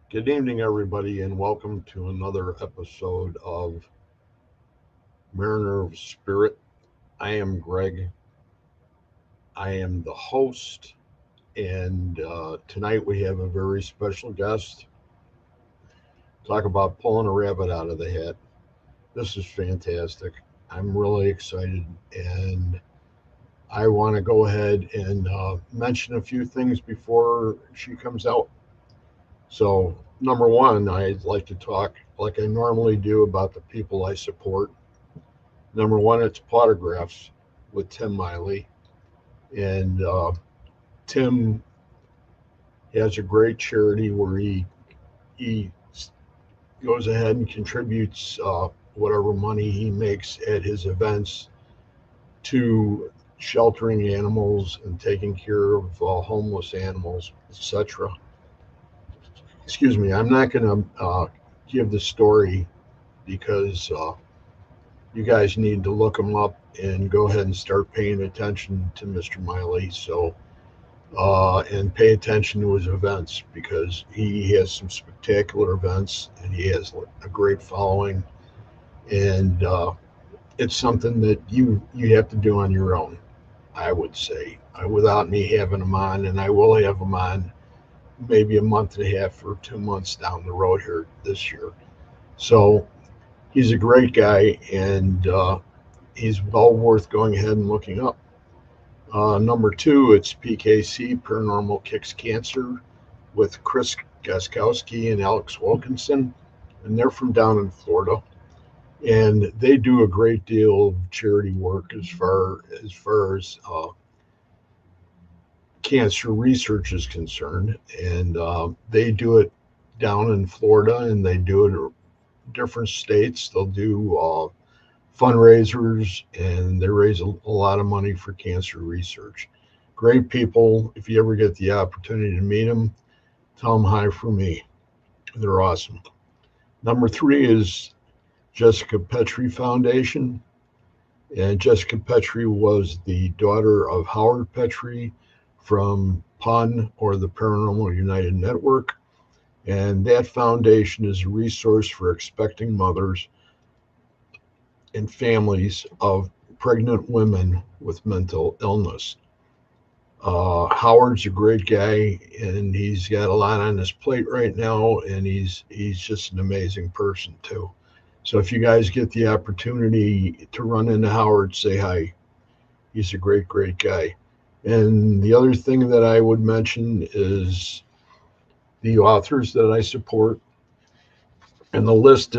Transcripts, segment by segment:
Good evening, everybody, and welcome to another episode of Mariner of Spirit. I am Greg. I am the host, and tonight we have a very special guest. Talk about pulling a rabbit out of the hat. This is fantastic. I'm really excited, and I want to go ahead and mention a few things before she comes out. So, number one, I'd like to talk like I normally do about the people I support. Number one, it's Plotographs with Tim Miley. And Tim has a great charity where he goes ahead and contributes whatever money he makes at his events to sheltering animals and taking care of homeless animals, etc. Excuse me, I'm not going to give the story because you guys need to look him up and go ahead and start paying attention to Mr. Miley. So, and pay attention to his events because he has some spectacular events and he has a great following. And it's something that you have to do on your own, I would say, without me having him on. And I will have him on maybe a month and a half or 2 months down the road here this year. So he's a great guy, and he's well worth going ahead and looking up. Number two, it's PKC, Paranormal Kicks Cancer, with Chris Gaskowski and Alex Wilkinson, and they're from down in Florida. And they do a great deal of charity work as far as cancer research is concerned, and they do it down in Florida, and they do it in different states. They'll do fundraisers, and they raise a lot of money for cancer research. Great people. If you ever get the opportunity to meet them, tell them hi from me. They're awesome. Number three is Jessica Petrie Foundation, and Jessica Petrie was the daughter of Howard Petrie from PUN, or the Paranormal United Network, and that foundation is a resource for expecting mothers and families of pregnant women with mental illness. Howard's a great guy, and he's got a lot on his plate right now, and he's just an amazing person too. So if you guys get the opportunity to run into Howard, say hi. He's a great guy. And the other thing that I would mention is the authors that I support, and the list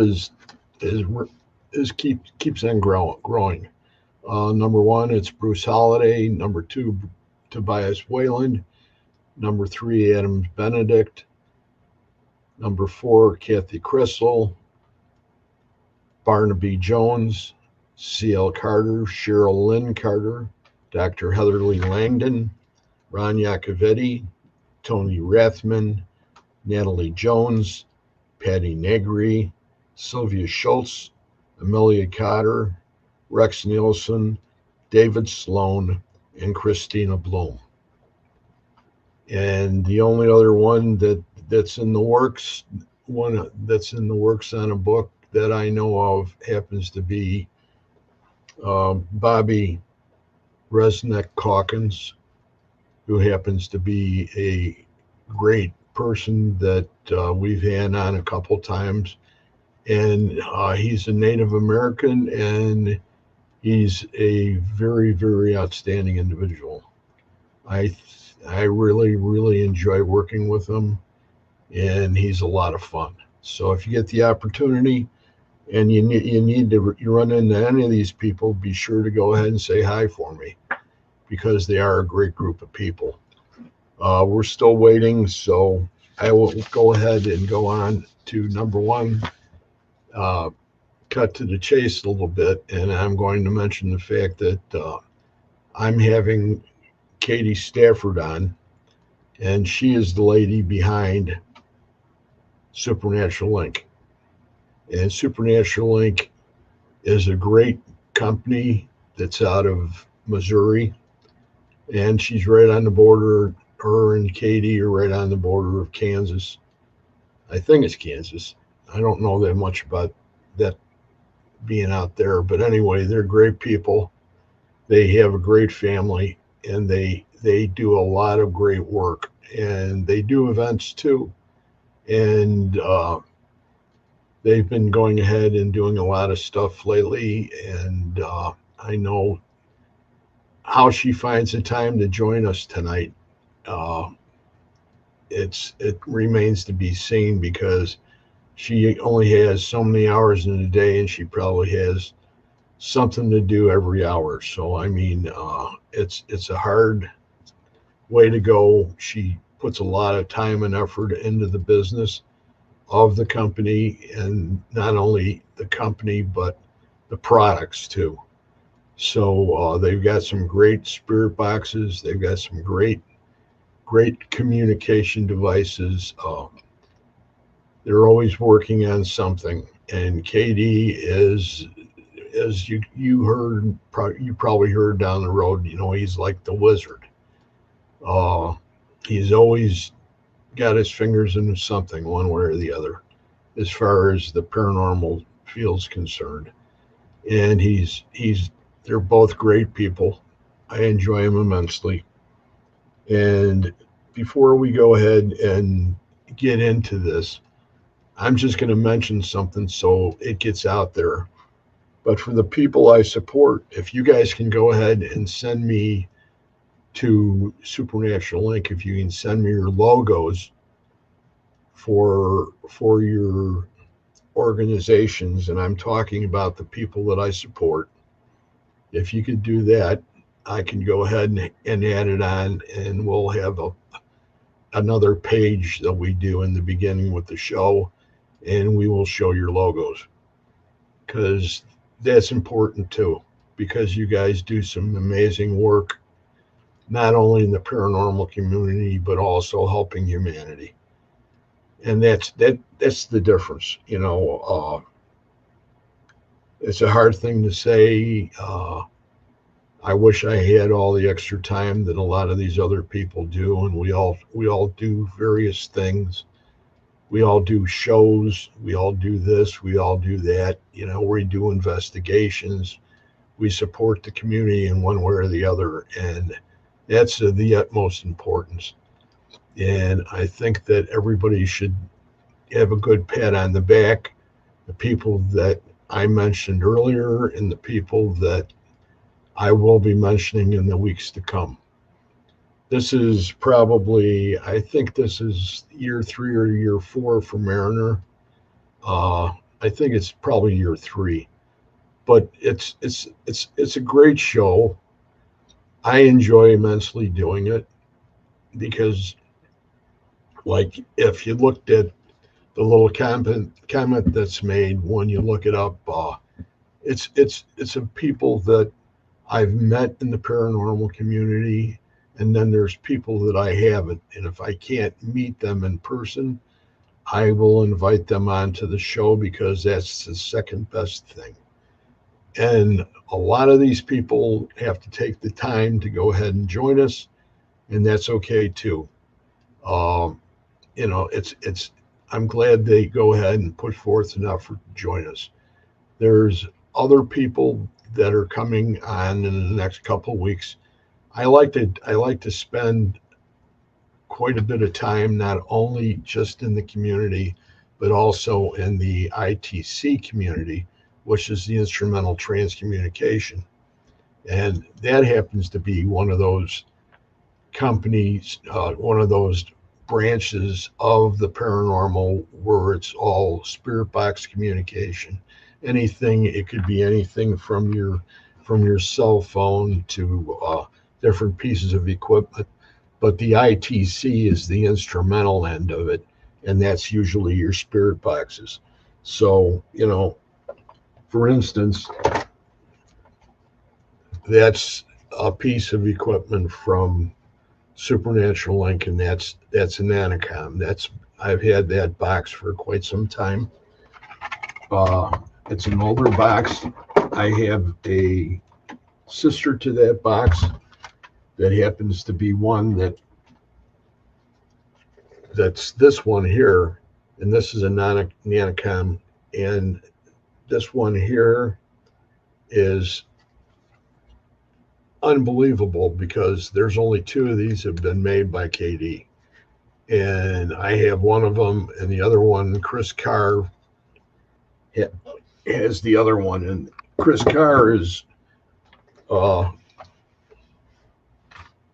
keeps on growing. Number one, it's Bruce Holliday. Number two, Tobias Wayland. Number three, Adam Benedict. Number four, Kathy Crystal, Barnaby Jones, C.L. Carter, Cheryl Lynn Carter, Dr. Heatherly Langdon, Ron Iacovetti, Tony Rathman, Natalie Jones, Patty Negri, Sylvia Schultz, Amelia Cotter, Rex Nielsen, David Sloan, and Christina Bloom. And the only other one that's in the works one that's in the works on a book that I know of happens to be Bobby Resnick Calkins, who happens to be a great person that we've had on a couple times. And he's a Native American, and he's a very, very outstanding individual. I I really, really enjoy working with him, and he's a lot of fun. So if you get the opportunity and you need to you run into any of these people, be sure to go ahead and say hi for me because they are a great group of people. We're still waiting, so I will go ahead and go on to number one. Uh, Cut to the chase a little bit, and I'm going to mention the fact that I'm having Katie Stafford on, and she is the lady behind Supernatural Inc. And Supernatural Inc. is a great company that's out of Missouri, and she's right on the border. Her and Katie are right on the border of Kansas. I think it's Kansas. I don't know that much about that being out there, but anyway, they're great people. They have a great family, and they do a lot of great work, and they do events too. And they've been going ahead and doing a lot of stuff lately, and I know how she finds the time to join us tonight. Uh, it remains to be seen because she only has so many hours in a day, and she probably has something to do every hour. So I mean, it's a hard way to go. She puts a lot of time and effort into the business of the company, and not only the company but the products too. So they've got some great spirit boxes. They've got some great communication devices. They're always working on something. And Katie is, as you probably heard down the road, he's like the wizard. Uh, he's always got his fingers into something, one way or the other, as far as the paranormal field's concerned. And they're both great people. I enjoy them immensely. And before we go ahead and get into this, I'm just going to mention something so it gets out there. But for the people I support, if you guys can go ahead and send me to Supernatural Inc., if you can send me your logos for your organizations, and I'm talking about the people that I support. If you could do that, I can go ahead and add it on, and we'll have another page that we do in the beginning with the show, and we will show your logos because that's important too. Because you guys do some amazing work, not only in the paranormal community but also helping humanity, and that's the difference. It's a hard thing to say. I wish I had all the extra time that a lot of these other people do, and we all do various things. We all do shows. We all do this. We all do that. We do investigations. We support the community in one way or the other, and that's of the utmost importance. And I think that everybody should have a good pat on the back. The people that I mentioned earlier, and the people that I will be mentioning in the weeks to come. This is probably, I think this is year 3 or year 4 for Mariner. I think it's probably year 3, but it's a great show. I enjoy immensely doing it because, like, if you looked at the little comment that's made when you look it up, it's of people that I've met in the paranormal community, and then there's people that I haven't. And if I can't meet them in person, I will invite them onto the show because that's the second best thing. And a lot of these people have to take the time to go ahead and join us, and that's okay too. Um, it's I'm glad they go ahead and put forth an effort to join us. There's other people that are coming on in the next couple of weeks. I like to spend quite a bit of time not only just in the community, but also in the ITC community, which is the instrumental transcommunication. And that happens to be one of those companies, one of those branches of the paranormal where it's all spirit box communication. Anything, it could be anything from your cell phone to different pieces of equipment. But the ITC is the instrumental end of it, and that's usually your spirit boxes. So, for instance, that's a piece of equipment from Supernatural Link, and that's an Anacom. I've had that box for quite some time. It's an older box. I have a sister to that box that happens to be one that's this one here, and this is a Nanocom, and this one here is unbelievable because there's only two of these have been made by KD, and I have one of them, and the other one, Chris Carr, has the other one, and Chris Carr is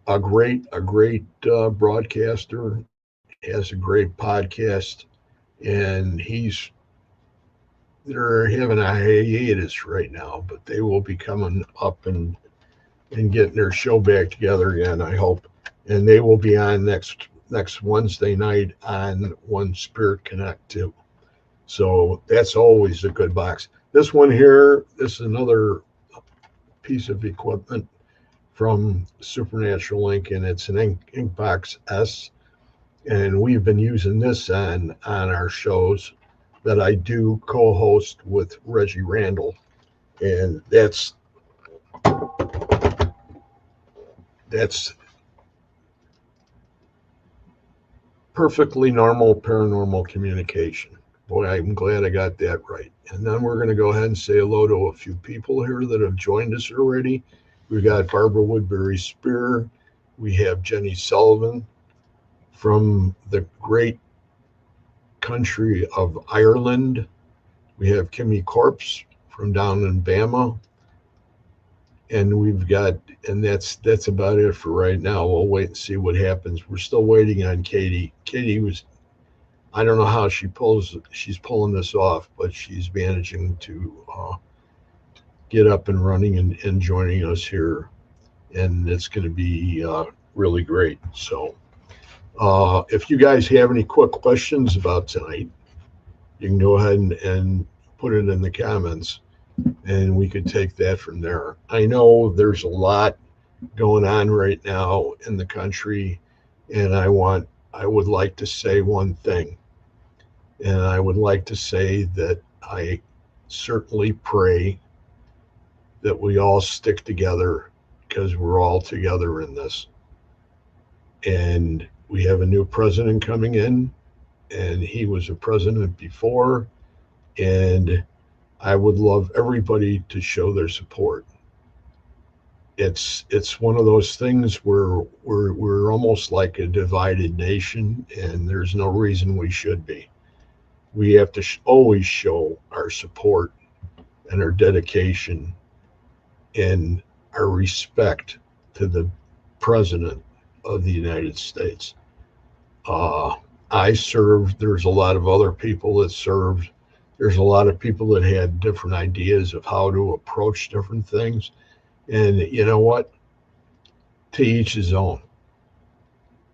a great broadcaster, has a great podcast, and they're having a hiatus right now, but they will be coming up and getting their show back together again, I hope. And they will be on next Wednesday night on One Spirit Connect too. So that's always a good box. This one here, this is another piece of equipment from Supernatural Link, and it's an Inkbox S. And we've been using this on our shows that I do co-host with Reggie Randall. And that's perfectly normal paranormal communication. Boy, I'm glad I got that right. And then we're going to go ahead and say hello to a few people here that have joined us already. We've got Barbara Woodbury Spear. We have Jenny Sullivan from the great country of Ireland. We have Kimmy Corpse from down in Bama. And that's about it for right now. We'll wait and see what happens. We're still waiting on Katie. I don't know how she's pulling this off, but she's managing to get up and running and joining us here. And it's going to be really great. So if you guys have any quick questions about tonight, you can go ahead and put it in the comments, and we could take that from there. I know there's a lot going on right now in the country, and I would like to say one thing. And I would like to say that I certainly pray that we all stick together, because we're all together in this. And we have a new president coming in, and he was a president before, and I would love everybody to show their support. It's one of those things where we're almost like a divided nation, and there's no reason we should be. We have to always show our support and our dedication and our respect to the president of the United States. I served. There's a lot of other people that served. There's a lot of people that had different ideas of how to approach different things. And you know what? To each his own.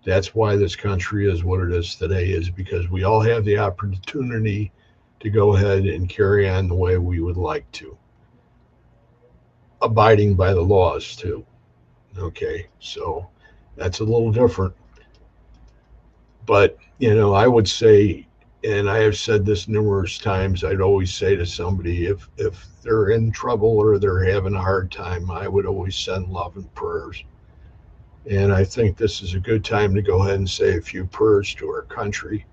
That's why this country is what it is today, is because we all have the opportunity to go ahead and carry on the way we would like to, abiding by the laws too. Okay, so that's a little different. But, I would say, and I have said this numerous times, I'd always say to somebody, if they're in trouble or they're having a hard time, I would always send love and prayers. And I think this is a good time to go ahead and say a few prayers to our country.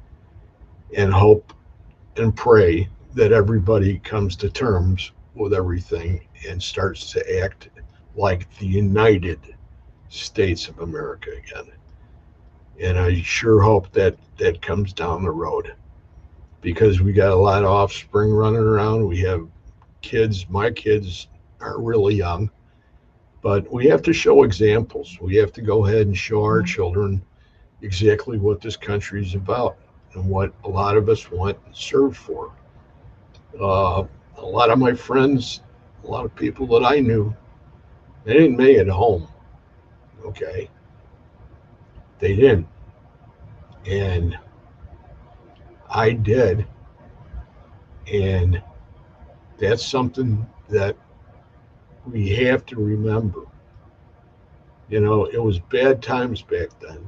and hope and pray that everybody comes to terms with everything and starts to act like the United States of America again. And I sure hope that that comes down the road because we got a lot of offspring running around. We have kids. My kids are really young, but we have to show examples. We have to go ahead and show our children exactly what this country is about and what a lot of us want and serve for. Uh, a lot of my friends, a lot of people that I knew, they didn't make it home. Okay, they didn't, and I did, and that's something that we have to remember. You know, it was bad times back then,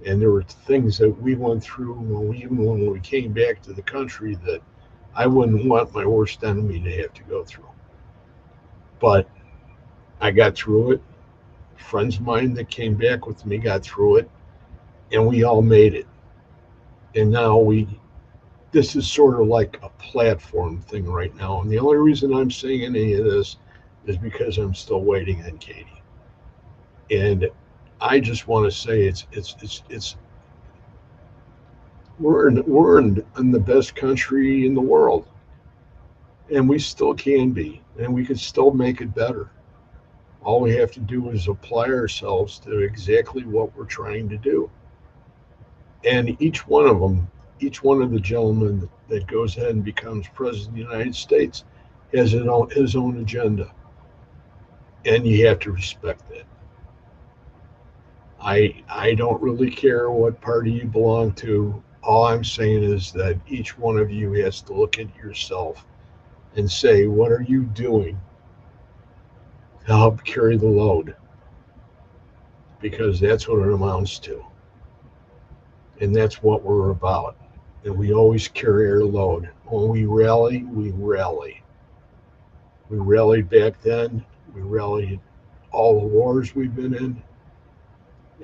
and there were things that we went through even when we came back to the country that I wouldn't want my worst enemy to have to go through. But I got through it. Friends of mine that came back with me got through it, and we all made it. And now this is sort of like a platform thing right now. And the only reason I'm saying any of this is because I'm still waiting on Katie. And I just want to say it's we're in the best country in the world, and we still can be, and we can still make it better. All we have to do is apply ourselves to exactly what we're trying to do. And each one of them, each one of the gentlemen that goes ahead and becomes president of the United States has his own agenda, and you have to respect that. I don't really care what party you belong to. All I'm saying is that each one of you has to look at yourself and say, what are you doing to help carry the load? Because that's what it amounts to. And that's what we're about. And we always carry our load. When we rally, we rally. We rallied back then. We rallied all the wars we've been in.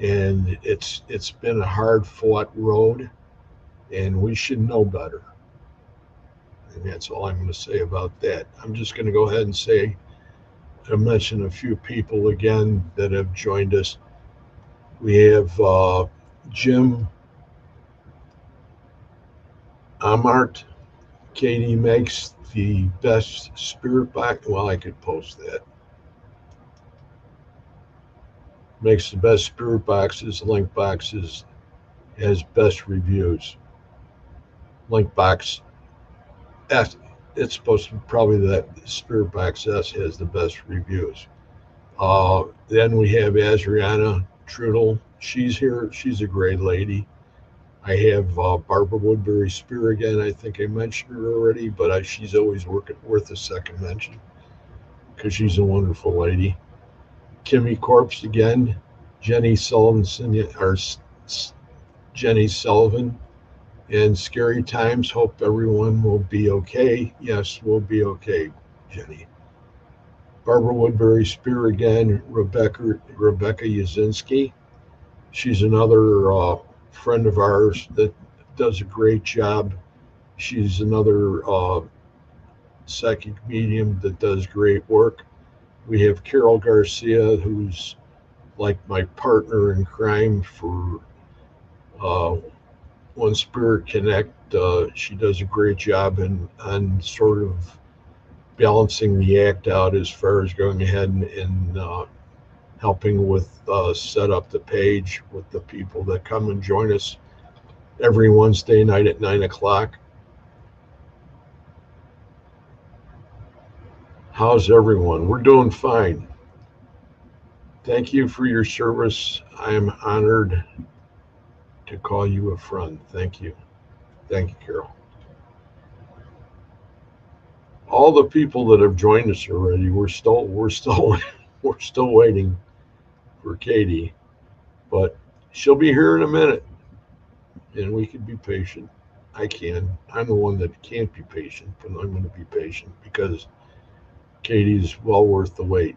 And it's been a hard fought road, and we should know better. And that's all I'm going to say about that. I'm just going to go ahead and say, I mention a few people again that have joined us. We have Jim Amart. Katie makes the best spirit box. Well, I could post that. Makes the best spirit boxes, link boxes, has best reviews. Link box S, it's supposed to be probably that spirit box S has the best reviews. Then we have Adriana Trudel. She's here. She's a great lady. I have Barbara Woodbury Spear again. I think I mentioned her already, but she's always worth a second mention because she's a wonderful lady. Kimmy Corpse again. Jenny Sullivan, Jenny Sullivan, and Scary Times. Hope everyone will be okay. Yes, we'll be okay, Jenny. Barbara Woodbury Spear again. Rebecca Yazinski. She's another friend of ours that does a great job. She's another psychic medium that does great work. We have Carol Garcia, who's like my partner in crime for uh, One Spirit Connect. She does a great job on sort of balancing the act out as far as going ahead and helping with set up the page with the people that come and join us every Wednesday night at 9 o'clock. How's everyone? We're doing fine. Thank you for your service. I am honored to call you a friend. Thank you. Thank you, Carol. All the people that have joined us already, we're still we're still waiting for Katie, but she'll be here in a minute, and we can be patient. I can. I'm the one that can't be patient, but I'm going to be patient because Katie's well worth the wait.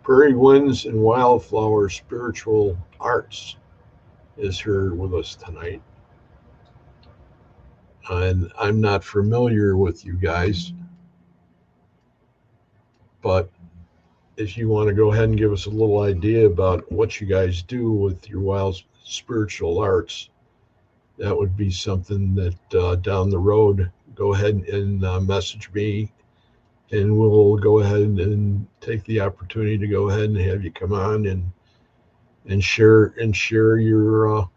Prairie Winds and Wildflower Spiritual Arts is here with us tonight. And I'm not familiar with you guys, but if you want to go ahead and give us a little idea about what you guys do with your wild spiritual arts, that would be something that down the road, go ahead and message me, and we'll go ahead and take the opportunity to go ahead and have you come on and share your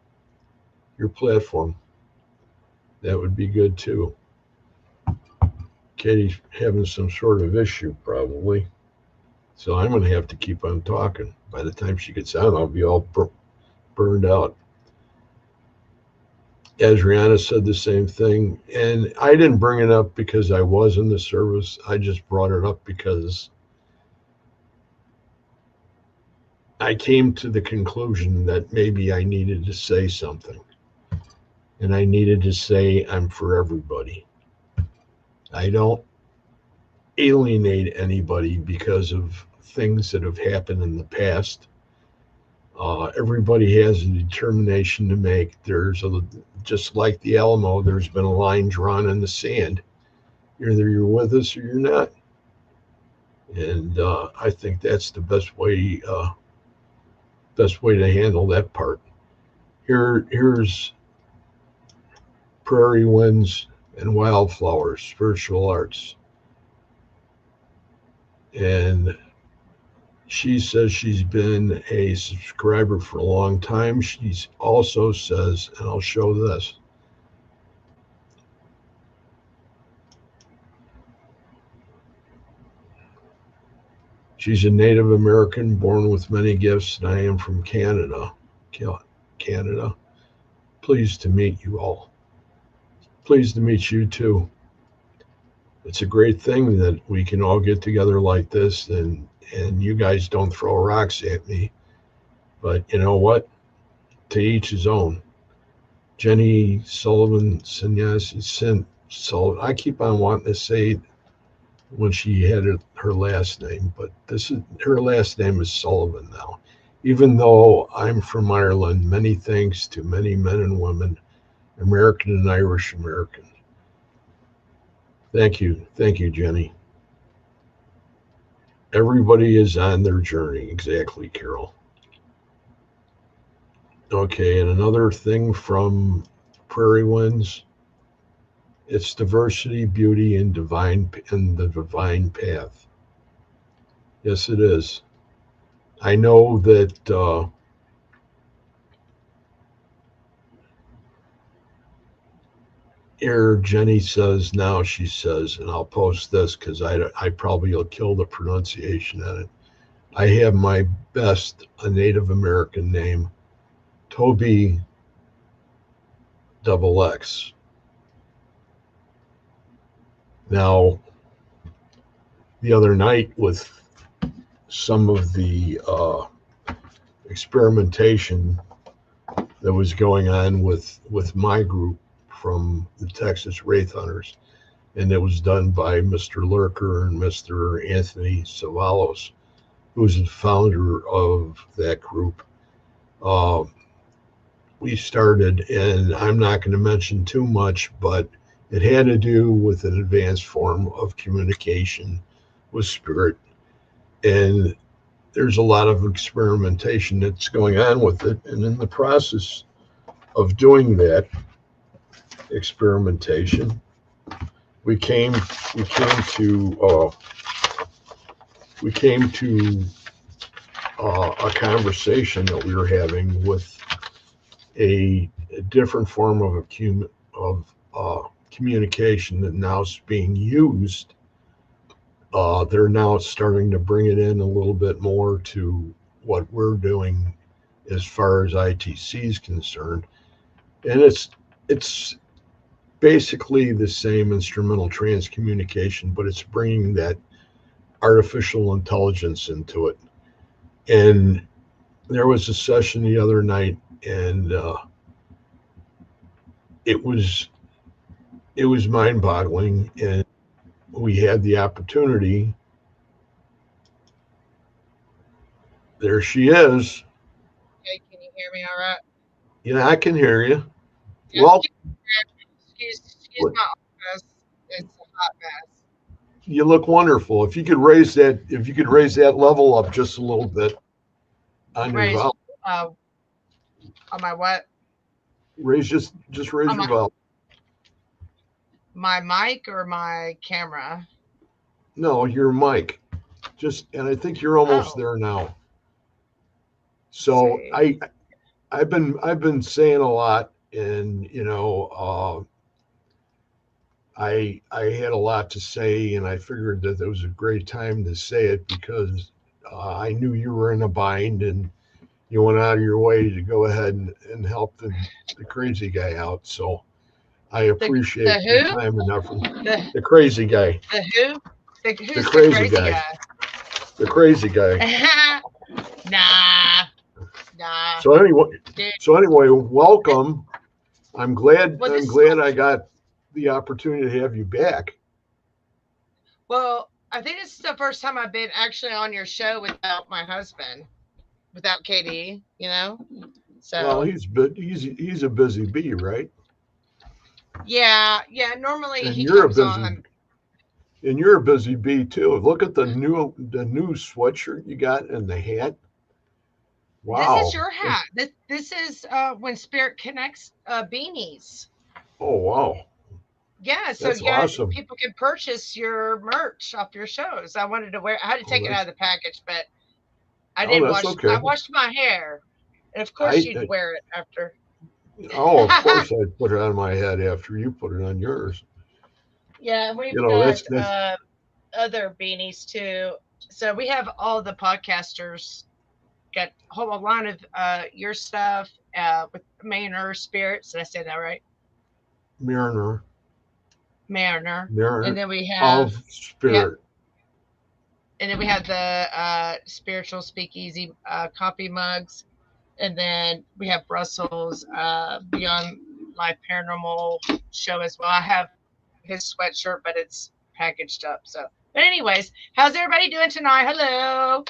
platform. That would be good too. Katie's having some sort of issue probably, so I'm going to have to keep on talking. By the time she gets on, I'll be all burned out. Adriana said the same thing, and I didn't bring it up because I was in the service. I just brought it up because I came to the conclusion that maybe I needed to say something, and I needed to say I'm for everybody. I don't alienate anybody because of things that have happened in the past. Everybody has a determination to make. Just like the Alamo, there's been a line drawn in the sand. Either you're with us or you're not. And I think that's the best way to handle that part. Here's Prairie Winds and Wildflowers, Spiritual Arts. And she says she's been a subscriber for a long time. She also says, and I'll show this. She's a Native American born with many gifts, and I am from Canada. Canada. Pleased to meet you all. Pleased to meet you too. It's a great thing that we can all get together like this, and you guys don't throw rocks at me. But you know what? To each his own. Jenny Sullivan, Sullivan. I keep on wanting to say when she had her last name, but this is her last name is Sullivan now. Even though I'm from Ireland, many thanks to many men and women, American and Irish American. Thank you, Jenny. Everybody is on their journey. Exactly, Carol. Okay, and another thing from Prairie Winds, it's diversity, beauty, and the divine path. Yes, it is. I know that here Jenny says now she says, and I'll post this because I probably will kill the pronunciation on it. I have my best a Native American name, Toby double X. Now, the other night with some of the experimentation that was going on with my group from the Texas Wraith Hunters, and it was done by Mr. Lurker and Mr. Anthony Savalos, who's the founder of that group. Uh, we started, and I'm not going to mention too much, but it had to do with an advanced form of communication with spirit. And there's a lot of experimentation that's going on with it. And in the process of doing that experimentation, we came we came to we came to a conversation that we were having with a different form of communication that now is being used. They're now starting to bring it in a little bit more to what we're doing as far as ITC is concerned, and it's basically the same instrumental transcommunication, but it's bringing that artificial intelligence into it. And there was a session the other night, and it was it was mind-boggling, and we had the opportunity. There she is. Okay, can you hear me all right? Yeah, I can hear you. Yeah, Well, excuse use my office. It's a hot mess. You look wonderful. If you could raise that level up just a little bit on your Raise volume, uh on my what? just raise On your volume. my mic or my camera? No, your mic. And I think you're almost Oh, there now. let's So see. I've been saying a lot, and I had a lot to say, and I figured that it was a great time to say it because I knew you were in a bind, and you went out of your way to go ahead and help the crazy guy out. So I The appreciate your who? time and effort. The The crazy guy, the who? the Who's the crazy crazy guy, guy? the crazy guy. Nah, nah, So anyway, dude. welcome. I'm glad. Well, I'm this is glad I got the opportunity to have you back. well. I think this is the first time I've been actually on your show without my husband, without KD. Well, So he's a busy bee, right? yeah, yeah. Normally And he you're a comes busy on. and you're a busy bee too. Look at the new sweatshirt you got and the hat. This is Wow. your hat. This is when Spirit Connects beanies. Oh wow. Yeah, so That's yeah, awesome. people can purchase your merch off your shows. I wanted to wear. I had to Oh, take it out that's of the package, but I oh didn't that's wash. I okay. washed my hair, and of course I, you'd I wear it after. of course I'd put it on my head after you put it on yours. Yeah, we've You know got that's other beanies too. So we have all the podcasters got a whole line of your stuff with Mariner Spirits. Did I say that right? Mariner Mariner. And Mariner then of we have spirit. the spiritual speakeasy coffee mugs, and then we have Russell's Beyond Life Paranormal show as well. I have his sweatshirt, but it's packaged up. So, but anyways, how's everybody doing tonight? Hello.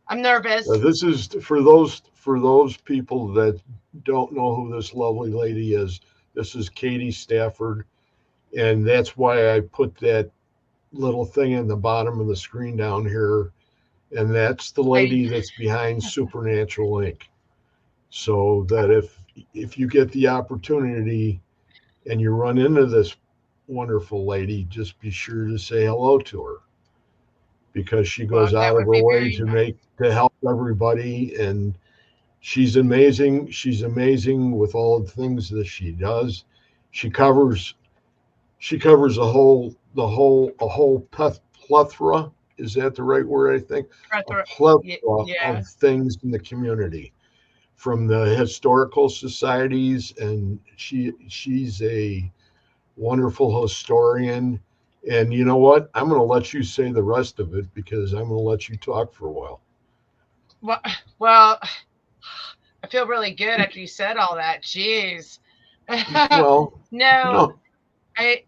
I'm nervous. This is for those people that don't know who this lovely lady is. This is Katie Stafford, and that's why I put that little thing in the bottom of the screen down here, and that's the I lady that's behind Supernatural Inc. So that if you get the opportunity and you run into this wonderful lady, just be sure to say hello to her because she well, goes that out of would her be way very to nice. help everybody, and she's amazing. She's amazing with all the things that she does. She covers a whole plethora. Is that the right word? I think a plethora of Yes. things in the community, from the historical societies, and she's a wonderful historian. And you know what? I'm going to let you say the rest of it because I'm going to let you talk for a while. Well, well, I feel really good after you said all that. Jeez. Well, No, no, I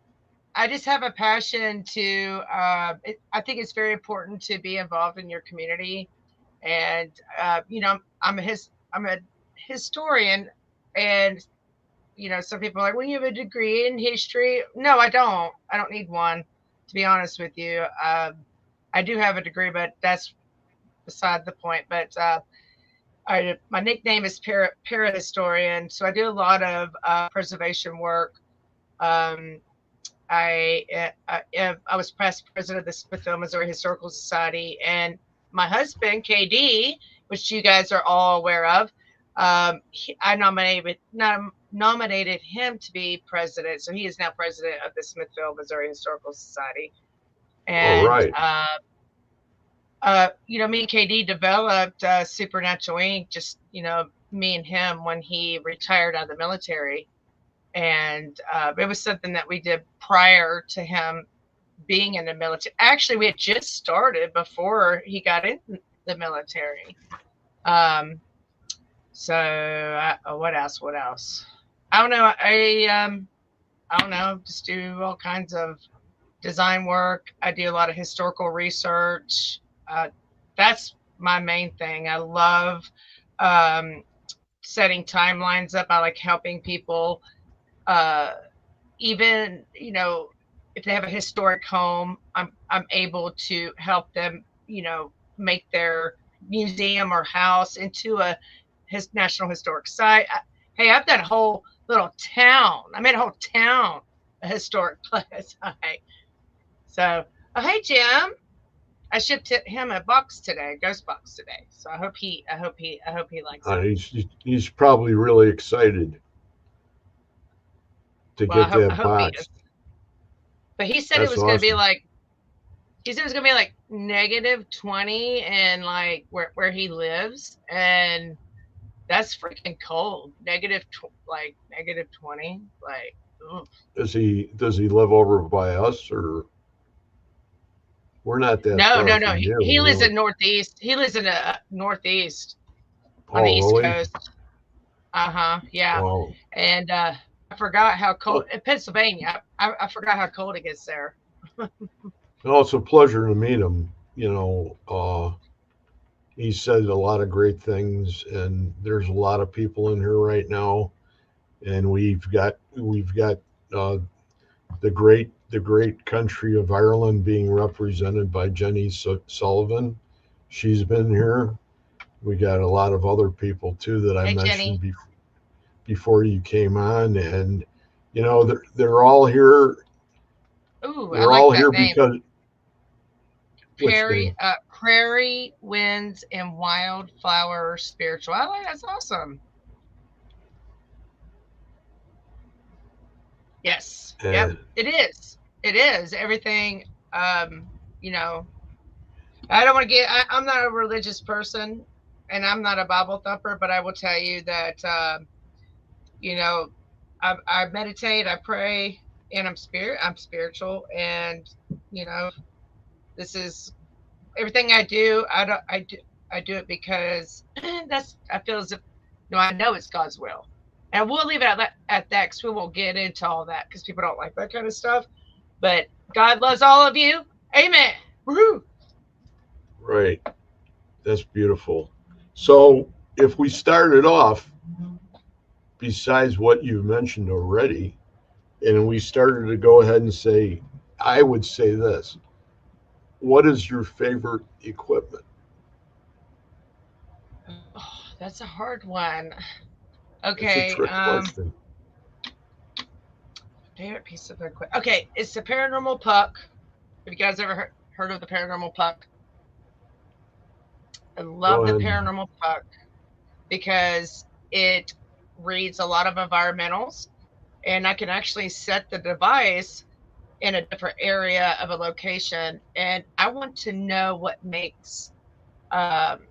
I just have a passion to. I think it's very important to be involved in your community, and I'm a historian, and some people are like, "Well, you have a degree in history." No, I don't. I don't need one, to be honest with you. I do have a degree, but that's beside the point. But my nickname is Parahistorian, so I do a lot of preservation work. Um, I was past president of the Smithfield, Missouri Historical Society, and my husband KD, which you guys are all aware of, I nominated him to be president, so he is now president of the Smithfield, Missouri Historical Society. all And right. me and KD developed Supernatural Inc. Just me and him when he retired out of the military, and it was something that we did prior to him being in the military. Actually, we had just started before he got in the military. Um, so what else? What else? I don't know. I don't know. Just do all kinds of design work. I do a lot of historical research. Uh, that's my main thing. I love um, setting timelines up. I like helping people uh, even, you know, if they have a historic home, I'm able to help them, you know, make their museum or house into a his national historic site. Hey, I've done a whole little town. I made a whole town a historic site. So, oh hey Jim, I shipped him a box today, a ghost box today. So I hope he likes it. He's probably really excited to Well, get I that hope he is. box. But he said it That's was going to be awesome. like he said it was going to be like -20 and like where he lives, and that's freaking cold. Like -20, like oof. Does he live over by us, or we're not that No, far no, no. from here, He lives really? in northeast. He lives in the northeast on the Oh, East really? Coast. Uh-huh. Yeah. Wow. And I forgot how cold Well, in Pennsylvania. I forgot how cold it gets there. well, it's a pleasure to meet him. He said a lot of great things, and there's a lot of people in here right now, and we've got uh, the great country of Ireland being represented by Jenny Sullivan. She's been here. We got a lot of other people too that I Hey mentioned Jenny. before you came on, and they're all here. Ooh, I They're like all that here name. because which name? Prairie Winds and Wildflower Spiritual. I like that's awesome. Yes. Yep. And It is. It is. Everything you know, I don't want to get I'm not a religious person and I'm not a Bible thumper, but I will tell you that you know, I meditate, I pray, and I'm spiritual, and you know, this is everything I do. I do it because that's I feel as if I know it's God's will, and we'll leave it at that because we won't get into all that because people don't like that kind of stuff. But God loves all of you. Amen. Woohoo! right, that's beautiful. So if we started off, besides what you've mentioned already, and we started to go ahead and say, I would say this: what is your favorite equipment? Oh, that's a hard one. It's a Okay. trick question. Favorite piece of equipment. Okay, it's the paranormal puck. Have you guys ever heard of the paranormal puck? I Go love the ahead. paranormal puck because it reads a lot of environmentals, and I can actually set the device in a different area of a location. And I want to know what makes um,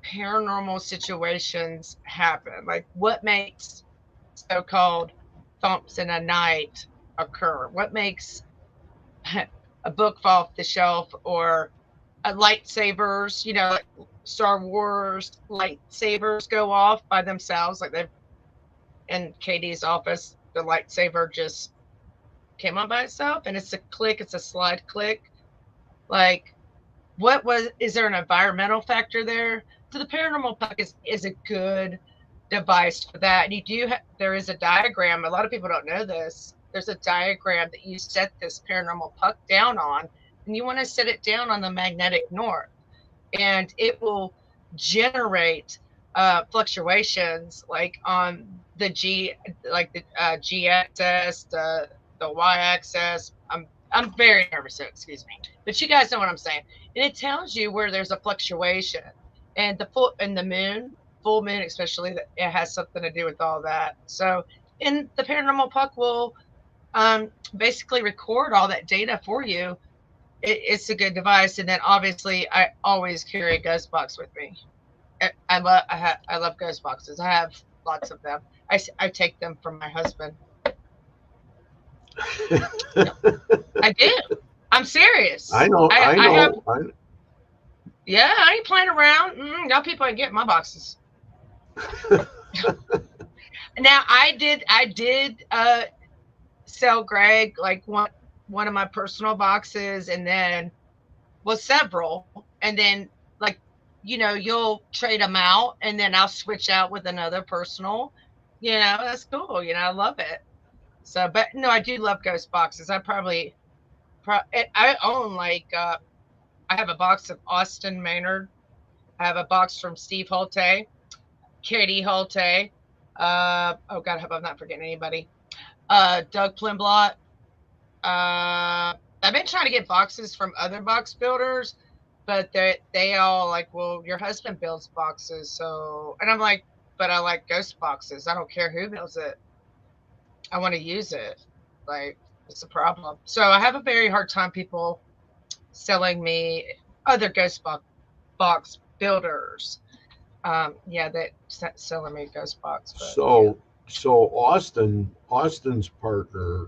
paranormal situations happen. Like what makes so called thumps in a night occur? What makes a book fall off the shelf or lightsabers, you know, like Star Wars lightsabers go off by themselves, like they've in Katie's office, the lightsaber just came on by itself and it's a click, it's a slide click. Like, what was is there an environmental factor there? So the paranormal puck is a good device for that. And there is a diagram. A lot of people don't know this. There's a diagram that you set this paranormal puck down on, and you want to set it down on the magnetic north, and it will generate fluctuations like on the G axis, the Y axis. I'm very nervous, so excuse me, but you guys know what I'm saying. And it tells you where there's a fluctuation, and the moon, full moon especially, that it has something to do with all that. So, and the paranormal puck will basically record all that data for you. It's a good device, and then obviously I always carry a ghost box with me. I love ghost boxes. I have lots of them. I take them from my husband. Yep, I do. I'm serious. I know, I I have, know. yeah. I ain't playing around. Y'all people ain't getting my boxes. Now I did sell Greg like one of my personal boxes, and then well several, and then like you'll trade them out, and then I'll switch out with another personal. You know that's cool. You know I love it. So, but no, I do love ghost boxes. I own like I have a box of Austin Maynard. I have a box from Steve Holte, Katie Holte. Oh God, I hope I'm not forgetting anybody. Doug Plimblott. I've been trying to get boxes from other box builders, but they all like, well, your husband builds boxes, so, and I'm like, but I like ghost boxes. I don't care who builds it. I want to use it. Like, it's a problem. So I have a very hard time people selling me other box builders. Yeah, that selling me ghost box, but yeah. So Austin's partner,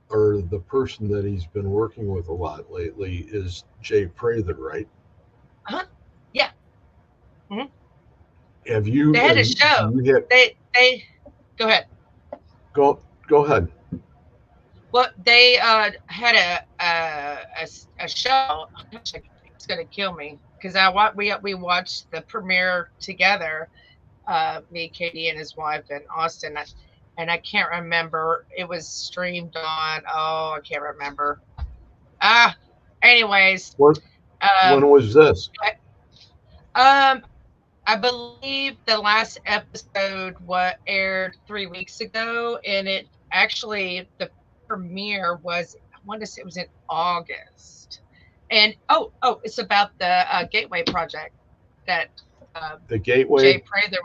or the person that he's been working with a lot lately, is Jay Prather, right? Uh-huh. Yeah. Hmm. Have They you had have a you do show. you have They go ahead. go go ahead? Well, they had a show. Oh, gosh, it's gonna kill me because we watched the premiere together. Me, Katie, and his wife, and Austin. And I can't remember. It was streamed on. Oh, I can't remember. Ah, anyways, What um, when was this? um, I believe the last episode what aired 3 weeks ago, and it actually the premiere was, I want to say it was in August. And it's about the Gateway project that uh, The Gateway, Jay Prather,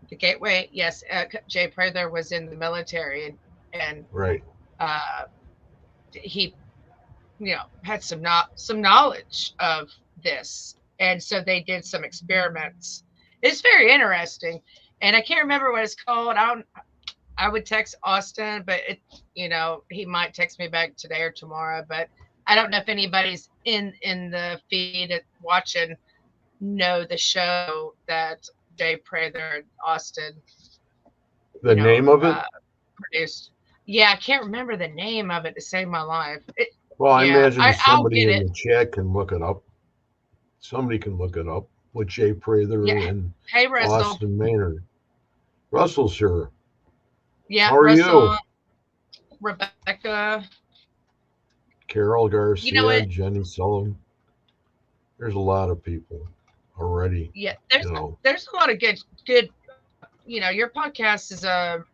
the Gateway. Yes, Jay Prather was in the military, and right? uh, he had some knowledge of this, and so they did some experiments. It's very interesting, and I can't remember what it's called. I would text Austin, but he might text me back today or tomorrow. But I don't know if anybody's in the feed watching know the show that Jay Prather and Austin The name of it? produced. Yeah, I can't remember the name of it to save my life. Well, I Yeah, imagine I'll somebody get in it. the chat can look it up. Somebody can look it up with Jay Prather Yeah. and Hey, Russell. Austin Maynard. Russell's here. Yeah, How are Russell, you? Rebecca. Carol You know Garcia, what? Jenny Sullivan. There's a lot of people already. Yeah, You know, there's a lot of good. Your podcast is a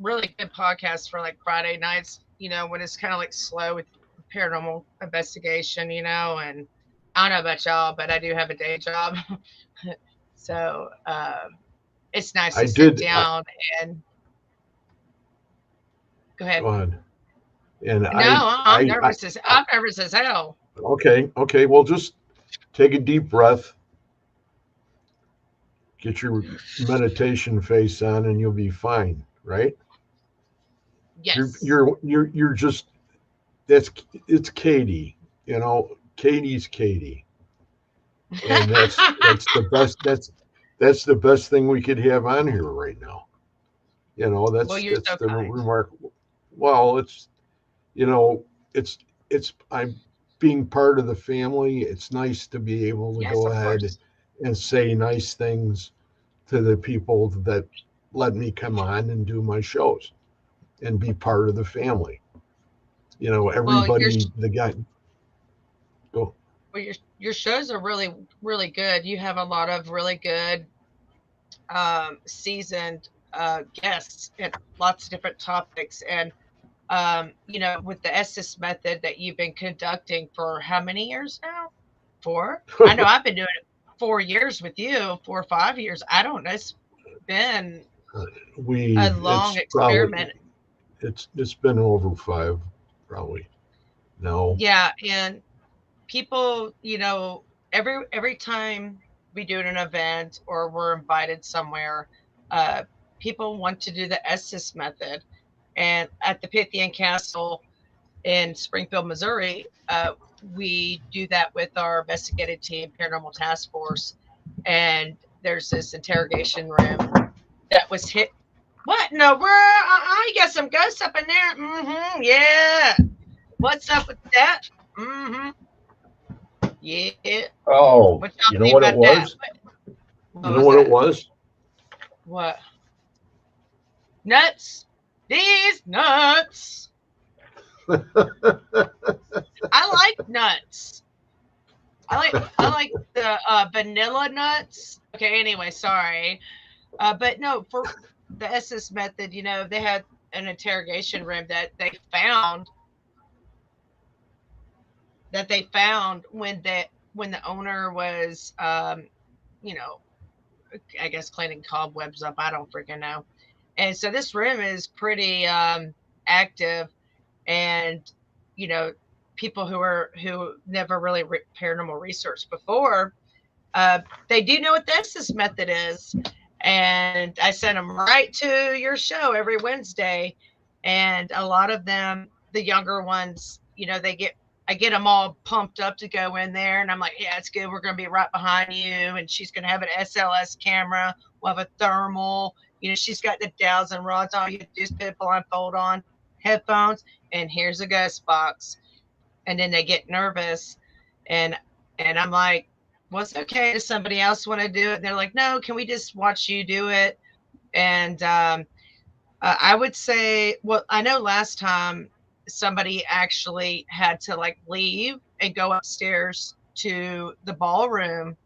really good podcast for like Friday nights. When it's kind of like slow with paranormal investigation. And I don't know about y'all, but I do have a day job, so it's nice I to sit did. down and go ahead. Go ahead. And No, I'm nervous as hell. okay. Well, just take a deep breath, get your meditation face on, and you'll be fine. Right? Yes. You're just that's it's Katie. You know, Katie's Katie, and that's the best. That's the best thing we could have on here right now. You know, Well, you're that's so the kind. remarkable. Well, you know, it's I'm being part of the family. It's nice to be able to Yes, go of ahead course. and say nice things to the people that let me come on and do my shows and be part of the family. You know, Well, everybody, the guy, go. your shows are really really good. You have a lot of really good seasoned guests and lots of different topics. And with the Estes method that you've been conducting for how many years now? 4? I know I've been doing it 4 years with you, 4 or 5 years. I don't know. It's been a long It's probably, experiment. it's been over 5, probably. No, Yeah, and people, every time we do an event or we're invited somewhere, uh, people want to do the Estes method. And at the Pythian Castle in Springfield, Missouri, we do that with our investigative team, Paranormal Task Force. And there's this interrogation room that was hit. What in the world? You got some ghosts up in there? Mm-hmm. Yeah. What's up with that? Mm-hmm. Yeah. oh, What y'all you know think what it about that? was? What You know was what it that? was? What? Nuts? These nuts. I like nuts. I like the vanilla nuts. Okay, anyway, sorry. But no, for the SS method, they had an interrogation room that they found when the owner was you know, I guess cleaning cobwebs up. I don't freaking know. And so this room is pretty active, and you know, people who never really paranormal research before, uh, they do know what the Estes method is. And I sent them right to your show every Wednesday. And a lot of them, the younger ones, I get them all pumped up to go in there. And I'm like, yeah, it's good. We're going to be right behind you. And she's going to have an SLS camera. We'll have a thermal. She's got the dowels and rods on. You just put on, fold on headphones. And here's a ghost box. And then they get nervous. And, and I'm like, well, it's okay. Does somebody else want to do it? And they're like, no, can we just watch you do it? And I would say, well, I know last time somebody actually had to like leave and go upstairs to the ballroom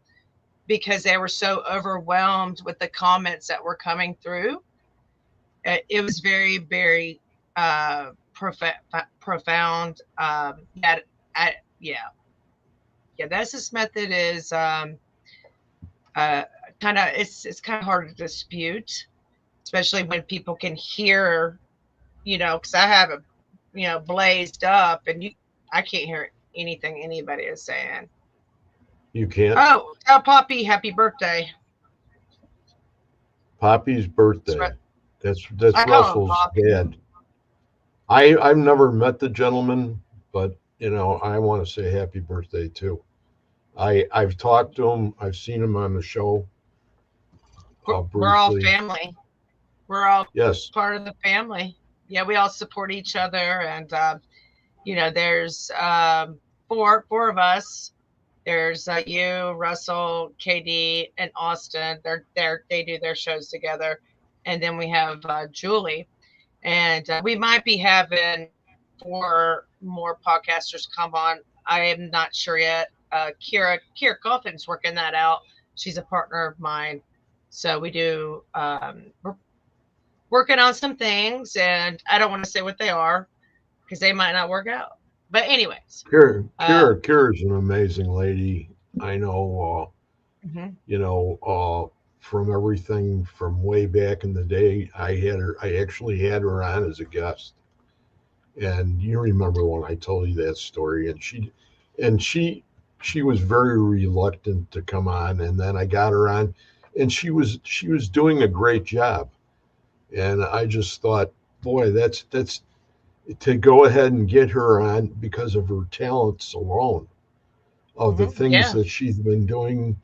because they were so overwhelmed with the comments that were coming through. It was very, very profound. Yeah, that's this method is uh, kind of it's kind of hard to dispute, especially when people can hear, because I have it, blazed up, and I can't hear anything anybody is saying. You can't. Oh, tell Poppy happy birthday. Poppy's birthday. That's I call him Russell's Poppy. dad. I've never met the gentleman, but I want to say happy birthday too. I've talked to him. I've seen him on the show We're all briefly. family. We're all Yes. part of the family. Yeah, we all support each other, and there's four of us. There's you, Russell, KD, and Austin. They do their shows together, and then we have Julie, and we might be having four more podcasters come on. I am not sure yet. Kira Coffin's working that out. She's a partner of mine, so we do. We're working on some things, and I don't want to say what they are because they might not work out. But anyways, Kira's an amazing lady. I know. mhm. From everything from way back in the day, I actually had her on as a guest, and you remember when I told you that story, and she was very reluctant to come on, and then I got her on, and she was doing a great job, and I just thought, boy, that's to go ahead and get her on because of her talents alone, of the things Yeah. that she's been doing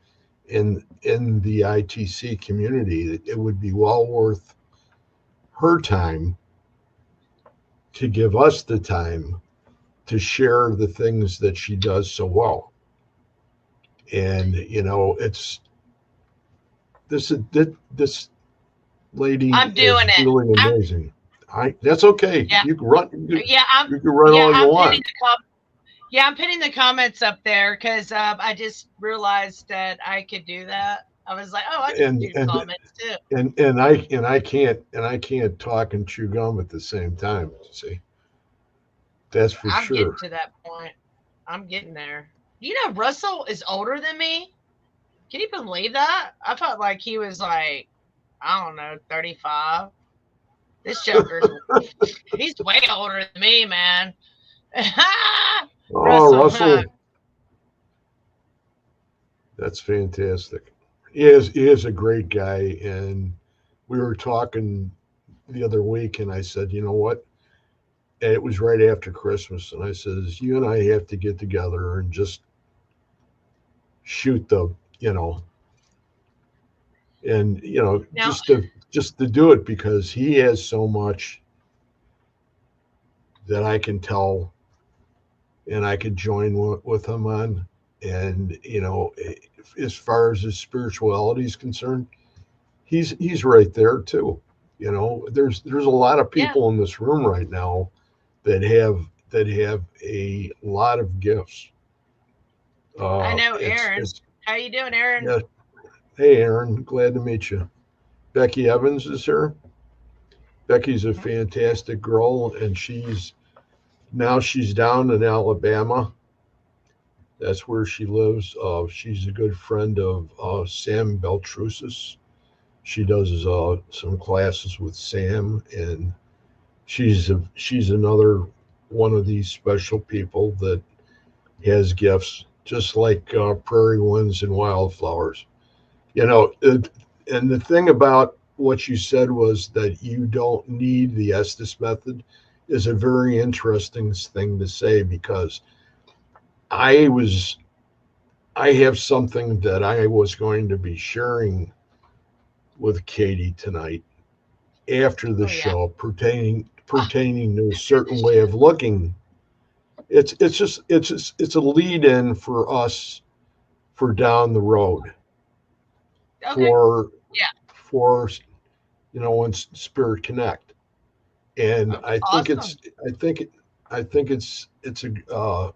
in the ITC community. It would be well worth her time to give us the time to share the things that she does so well. And it's this lady I'm doing is it. really I'm amazing. That's okay. yeah, You can run. yeah, I'm You can run yeah, all you want. I'm putting the comments up there because I just realized that I could do that. I was like, oh, I can And do and comments too. and I can't talk and chew gum at the same time. See, that's for I'm getting sure. to that point. I'm getting there. Russell is older than me. Can you believe that? I felt like he was like, I don't know, 35. This Joker's he's way older than me, man. Oh, Russell, huh? Russell, that's fantastic. He is a great guy, and we were talking the other week, and I said, you know what? And it was right after Christmas, and I says, you and I have to get together and just shoot the, you know, and Now, just to do it because he has so much that I can tell, and I could join with him on, and as far as his spirituality is concerned, he's right there too. You know, there's a lot of Yeah. people in this room right now that have a lot of gifts. I know Aaron. It's How you doing, Aaron? Yeah. Hey, Aaron, glad to meet you. Becky Evans is here. Becky's a Mhm. fantastic girl, and she's down in Alabama. That's where she lives. She's a good friend of Sam Beltrusis. She does some classes with Sam, and she's another one of these special people that has gifts, just like prairie winds and wildflowers. You know, and the thing about what you said was that you don't need the Estes method is a very interesting thing to say because I was I have something that I was going to be sharing with Katie tonight after the Oh yeah. show Ah, pertaining to a after the certain way of show. looking. It's a lead in for us for down the road Okay. for Yeah. for when Spirit Connect. And Oh, awesome. I think I think it's a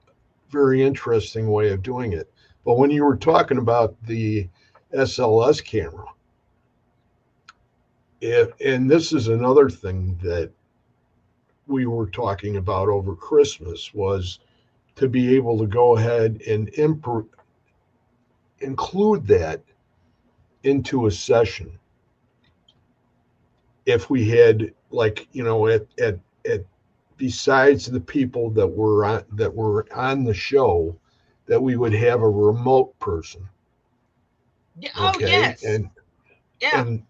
very interesting way of doing it. But when you were talking about the SLS camera, and this is another thing that we were talking about over Christmas was to be able to go ahead and include that into a session if we had like at besides the people that were on the show that we would have a remote person. Yeah. Oh Okay. yes. Yeah. And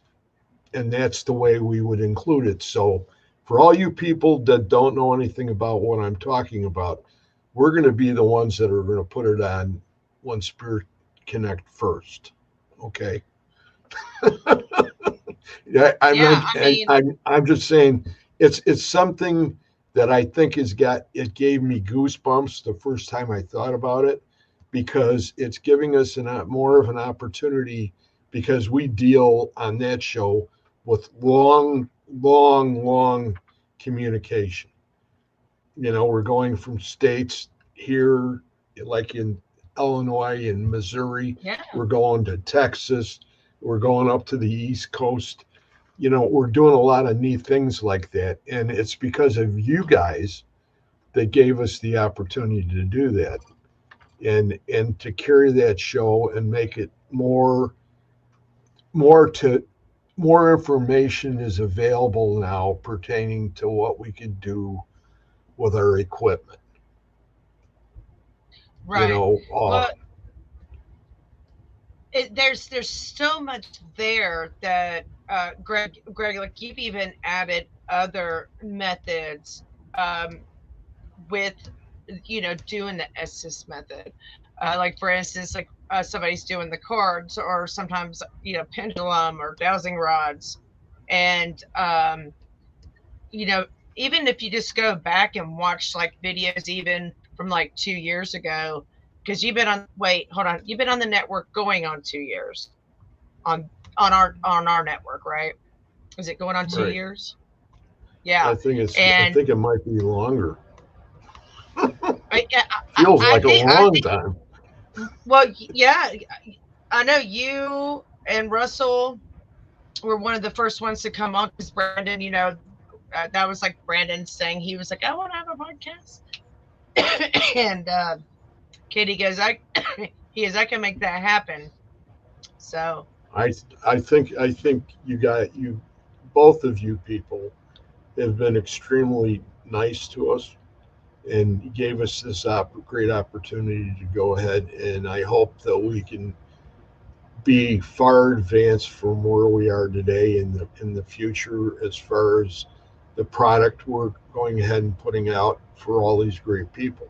and that's the way we would include it. So for all you people that don't know anything about what I'm talking about, we're going to be the ones that are going to put it on One Spirit Connect first. Okay. Yeah, I'm Yeah. not, I and mean, I'm just saying it's something that I think it gave me goosebumps the first time I thought about it because it's giving us more of an opportunity because we deal on that show with long communication. You know, we're going from states here, like in Illinois and Missouri, yeah. we're going to Texas, we're going up to the East Coast. You know, we're doing a lot of neat things like that. And it's because of you guys that gave us the opportunity to do that and to carry that show and make it more to more information is available now pertaining to what we could do with our equipment. You Right. know, Well, there's so much there that Greg, like you've even added other methods with doing the assist method. Like for instance, like somebody's doing the cards, or sometimes pendulum or dowsing rods, and you know even if you just go back and watch like videos even from like 2 years ago, because you've been on wait hold on you've been on the network going on 2 years on on our network, right? Is it going on two right. years? Yeah. I And think it might be longer. Feels I like a think long time. well, yeah, I know you and Russell were one of the first ones to come on because Brandon, that was like Brandon saying he was like, I want to have a podcast. And Katie goes, he goes, I can make that happen. So, I I think you both of you people have been extremely nice to us and gave us this great opportunity to go ahead. And I hope that we can be far advanced from where we are today in the future as far as the product we're going ahead and putting out for all these great people.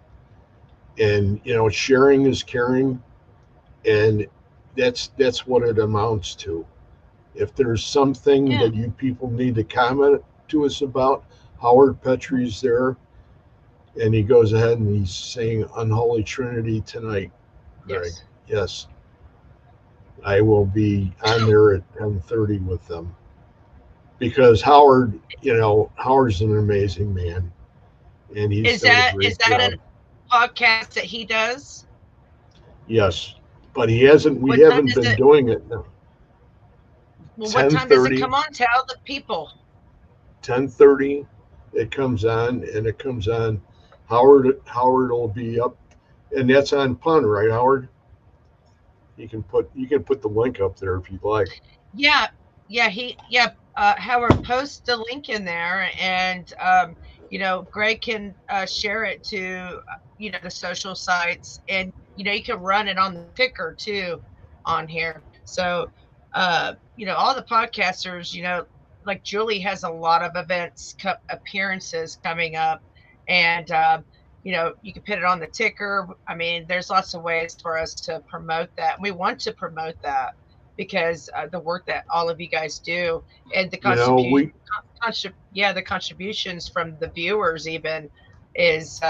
And sharing is caring, and that's what it amounts to. If there's something yeah. that you people need to comment to us about, Howard Petrie's there, and he goes ahead and he's saying Unholy Trinity tonight, Greg. Yes. Yes, I will be on there at 10:30 with them. because Howard, Howard's an amazing man, and he's Is done a that great job. a podcast that he does? Yes, but he hasn't. We What time haven't does been it? doing it now. Well, what Ten time does it thirty, come on? Tell the people. 10:30, it comes on, and it comes on. Howard will be up, and that's on Pun, right, Howard? You can put the link up there if you'd like. Yeah, Howard, post the link in there, and Greg can share it to the social sites, and you can run it on the ticker too on here. So all the podcasters, like Julie has a lot of appearances coming up, and you can put it on the ticker. I mean, there's lots of ways for us to promote that. We want to promote that because the work that all of you guys do, and We the contributions from the viewers even is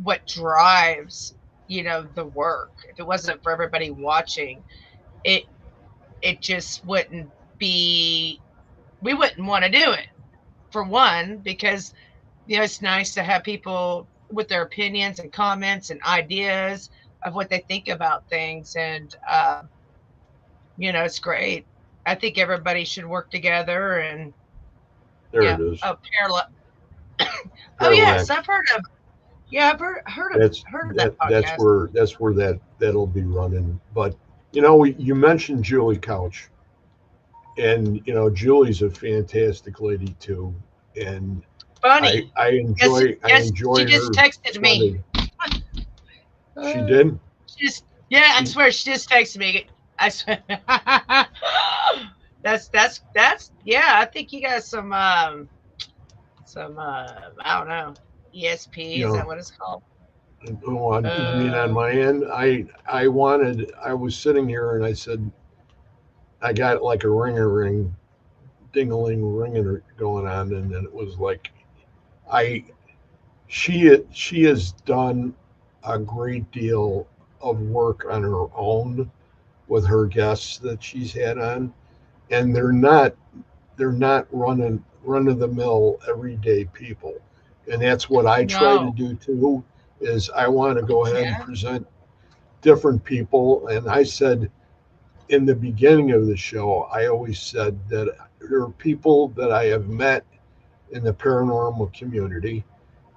what drives the work. If it wasn't for everybody watching, it it just wouldn't be. We wouldn't want to do it, for one, because it's nice to have people with their opinions and comments and ideas of what they think about things, and it's great. I think everybody should work together, and There yeah. it is. Oh, parallel. Oh yes, Parallax. I've heard of. Yeah, I've That's heard of that that. That's podcast. where that'll be running. But you mentioned Julie Couch, and Julie's a fantastic lady too, and I Funny. I Yes, enjoy I yes. She enjoy just her texted me. Sunday. She Uh, did. she just, yeah, I She swear she just texted me. I swear. That's yeah. I think you got some I don't know, ESP, you is that know what it's called? you mean on Uh, my end? I was sitting here and I said I got like a ring ding-a-ling ringing going on, and then it was like I she has done a great deal of work on her own with her guests that she's had on, and they're not run of the mill everyday people, and that's what I try to no. do too. Is I want to go ahead and Yeah. present different people, and I said in the beginning of the show, I always said that there are people that I have met in the paranormal community,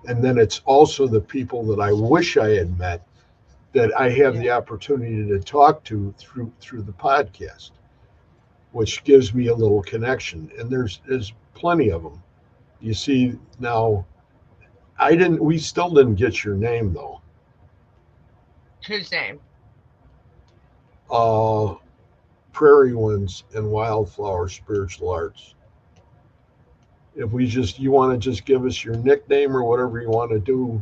and then it's also the people that I wish I had met that I have Yeah. the opportunity to talk to through the podcast, which gives me a little connection. And there's plenty of them. You see now, I didn't. We still didn't get your name though. Whose name? Uh, Prairie Winds and Wildflower Spiritual Arts. If we just, you want to just give us your nickname or whatever you want to do,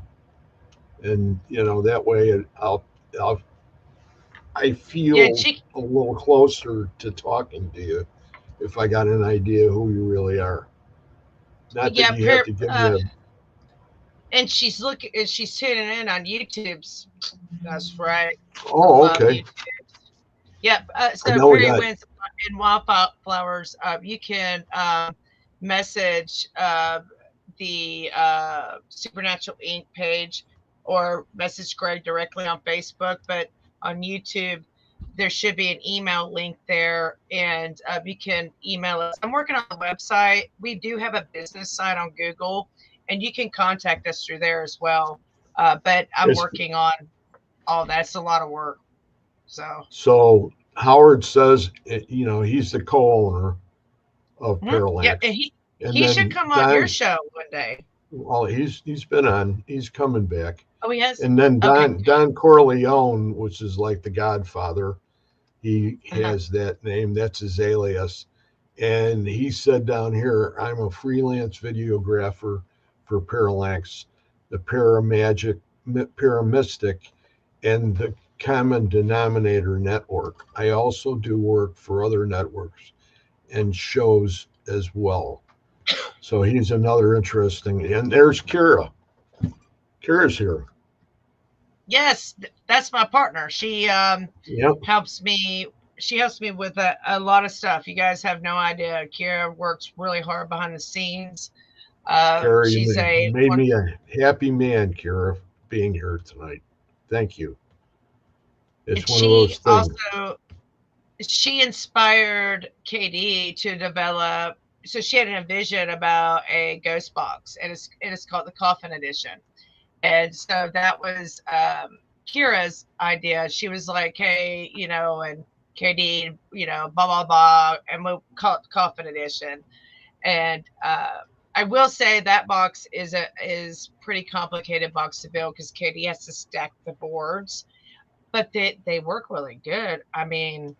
and that way I'll I Yeah, feel a little closer to talking to you if I got an idea who you really are. Not that yeah, you have to give me a. and she's tuning in on YouTube's. That's right. I Oh, love okay. YouTube. Yep. And So now we Prairie got. Winds and Wildflowers, you can message the Supernatural Inc. page, or message Greg directly on Facebook. But on YouTube, there should be an email link there, and you can email us. I'm working on the website. We do have a business site on Google, and you can contact us through there as well. But I'm It's, working on all that. It's a lot of work. So. so Howard says, he's the co-owner of Yep, and Parallax, and he should then come on your Don. show one day. Well, he's been on. He's coming back, Oh, he has. and then Okay. Don Corleone, which is like the Godfather. He Uh-huh. has that name. That's his alias. And he said down here, I'm a freelance videographer for Parallax, the Paramagic, Paramystic, and the Common Denominator Network. I also do work for other networks and shows as well. So he's another interesting. And there's Kira. Kira's here. Yes, that's my partner. She Yep. helps me. she helps me with a lot of stuff. You guys have no idea. Kira works really hard behind the scenes. Carrie, She's you a made me a happy man, Kira, being here tonight. Thank you. It's and one of she those things. also she inspired KD to develop. So she had a vision about a ghost box, and it's called the Coffin Edition. And so that was Kira's idea. She was like, "Hey, and KD, blah blah blah," and we'll call it the Coffin Edition. And I will say that box is pretty complicated box to build because KD has to stack the boards, but they work really good. I mean,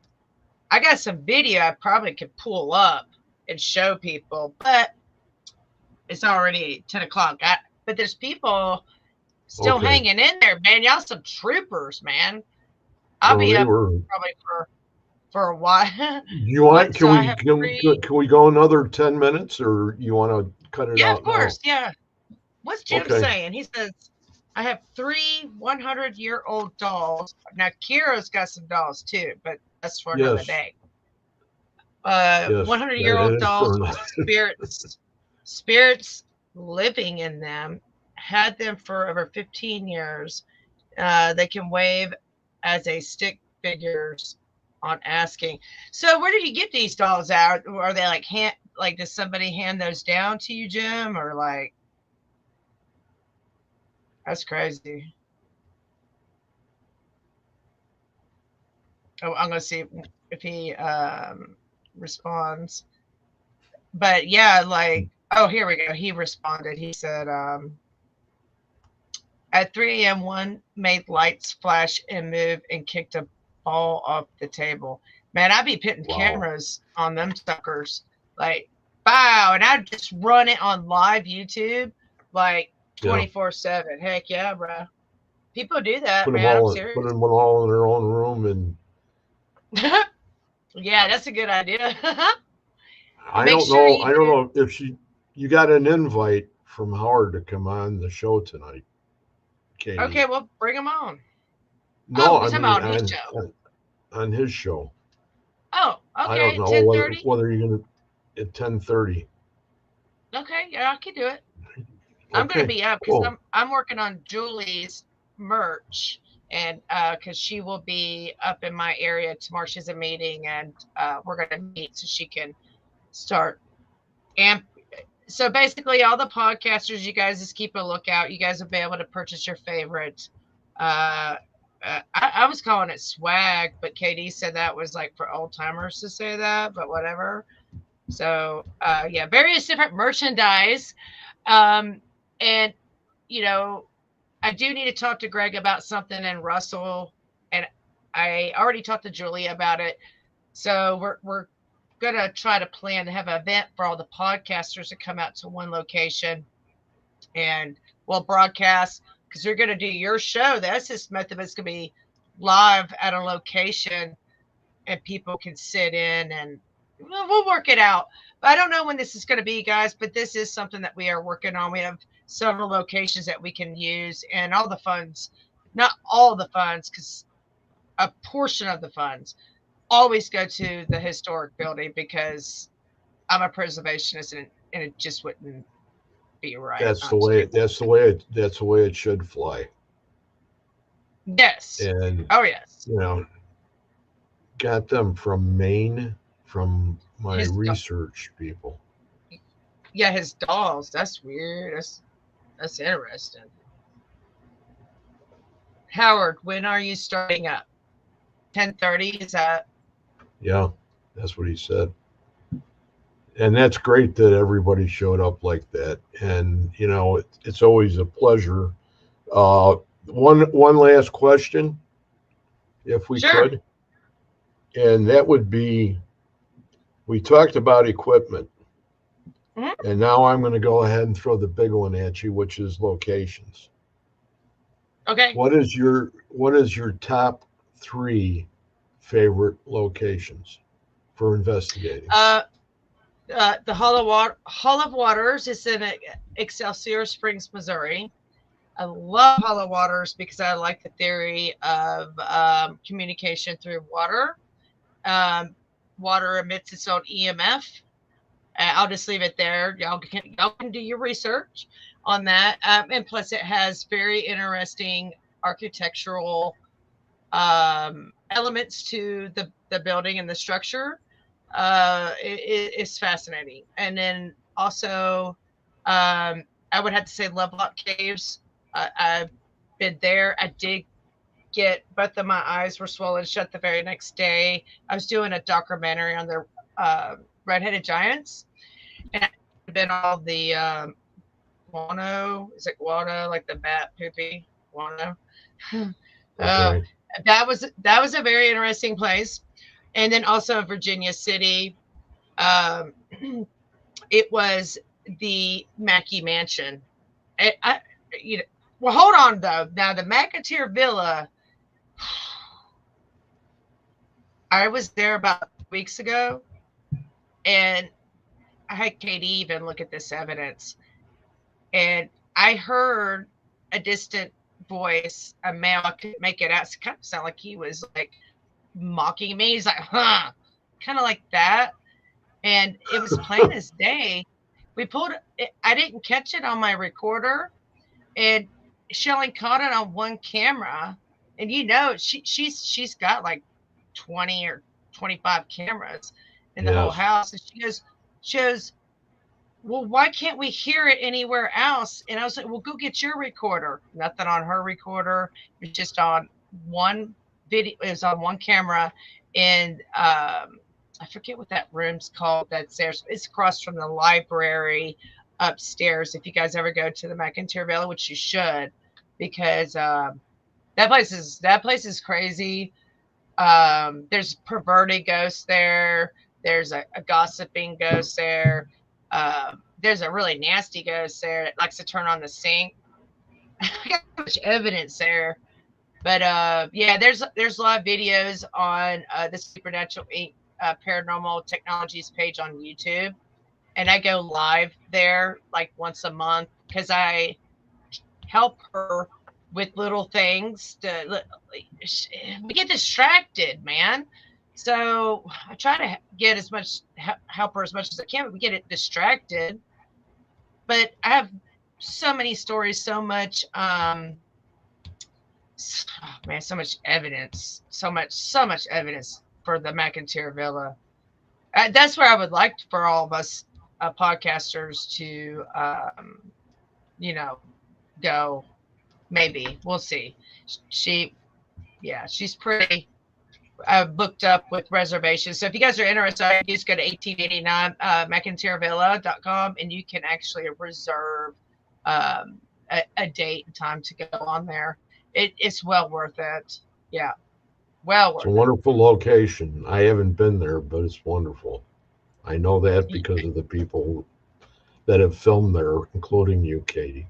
I got some video I probably could pull up and show people, but it's already 10 o'clock. But there's people still Okay. hanging in there, man. Y'all some troopers, man. I'll Well, be they up were. probably for a while. You want? What? So Can I we have three. can we go another 10 minutes, or you want to cut it Yeah, of out now? course. Yeah. What's Jim Okay. saying? He says I have three 100-year-old dolls. Now Kira's got some dolls too, but that's for another Yes. day. Yes. 100-year-old That is dolls for with spirits living in them. Had them for over 15 years. They can wave as a stick figures on asking. So where did you get these dolls out? Are they like does somebody hand those down to you, Jim? Or like that's crazy. Oh, I'm gonna see if he responds. But yeah, like oh here we go. He responded. He said at 3 a.m. one made lights flash and move and kicked a ball off the table. Man, I'd be putting wow. cameras on them suckers. Like, wow. And I'd just run it on live YouTube like Yeah. 24/7. Heck yeah, bro. People do that, Put them man. I'm put serious. them all in their own room, and Yeah, that's a good idea. I Make don't sure know. you I don't do. know if you got an invite from Howard to come on the show tonight, Okay, Katie. well, bring them on. Oh, No, you're I talking mean about on his show. on his show. Oh, I don't okay. know 10:30. whether you're gonna at 10:30. Okay, yeah, I can do it. I'm gonna Okay, be up because cool. I'm working on Julie's merch, and because she will be up in my area tomorrow. She has a meeting, and we're gonna meet so she can start. And so basically, all the podcasters, you guys just keep a lookout. You guys will be able to purchase your favorite. Uh, I was calling it swag, but Katie said that was like for old timers to say that, but whatever. So yeah, various different merchandise. Um, and you know, I do need to talk to Greg about something and Russell, and I already talked to Julia about it. So we're gonna try to plan to have an event for all the podcasters to come out to one location, and we'll broadcast because you're gonna do your show. The Essence Method is gonna be live at a location, and people can sit in and we'll work it out. But I don't know when this is going to be, guys, but this is something that we are working on. We have several locations that we can use, and all the funds, not all the funds, because a portion of the funds always go to the historic building because I'm a preservationist and it just wouldn't be right That's the not to do way. That's the way it should fly. that. Yes. And Oh, yes. you know, got them from Maine from my His, research people. yeah, his dolls. That's weird. That's interesting. Howard, when are you starting up? 10:30? Is that Yeah, that's what he said. And that's great that everybody showed up like that. And it's always a pleasure. Uh, one last question, if we sure? could, and that would be: we talked about equipment, Hmm. and now I'm going to go ahead and throw the big one at you, which is locations. Okay. What is your top three favorite locations for investigating? Uh, the Hall of Waters is in Excelsior Springs, Missouri. I love Hall of Waters because I like the theory of communication through water. Water emits its own EMF. I'll just leave it there. Y'all can do your research on that. And plus, it has very interesting architectural elements to the building and the structure. It's fascinating. And then also, I would have to say Lovelock Caves. I've been there. I did get both of my eyes were swollen shut the very next day. I was doing a documentary on the redheaded giants, and I've been all the guano. Is it guano like the bat poopy guano? uh, Okay. that was a very interesting place, and then also Virginia City. Um, it was the Mackey Mansion. I you know, well, hold on though. Now the McAteer Villa. I was there about weeks ago, and I had Katie even look at this evidence, and I heard a distant voice, a male. I couldn't make it out. It kind of sounded like he was like mocking me. He's like, "Huh," kind of like that, and it was plain as day. We pulled it. I didn't catch it on my recorder, and Shelly caught it on one camera. And she's got like 20 or 25 cameras in the whole Yes. house. And she goes, well, why can't we hear it anywhere else? And I was like, well, go get your recorder. Nothing on her recorder. It was just on one video. It was on one camera. And I forget what that room's called. That's there. It's across from the library upstairs. If you guys ever go to the McIntyre Villa, which you should, because that place is crazy. There's perverted ghosts there. There's a gossiping ghost there. There's a really nasty ghost there that likes to turn on the sink. I got so much evidence there. But yeah, there's a lot of videos on the Supernatural Inc. Paranormal Technologies page on YouTube, and I go live there like once a month because I help her with little things. We get distracted, man. So I try to get as much help her as much as I can, but we get it distracted. But I have so many stories, so much oh, man, so much evidence, so much evidence for the McIntyre Villa. That's where I would like for all of us podcasters to, you know, go. Maybe we'll see. She, yeah, she's pretty booked up with reservations. So if you guys are interested, you just go to 1889 McIntyrevilla.com and you can actually reserve a date and time to go on there. It's well worth it. Yeah, well It's a worth it. wonderful location. I haven't been there, but it's wonderful. I know that because of the people that have filmed there, including you, Katie.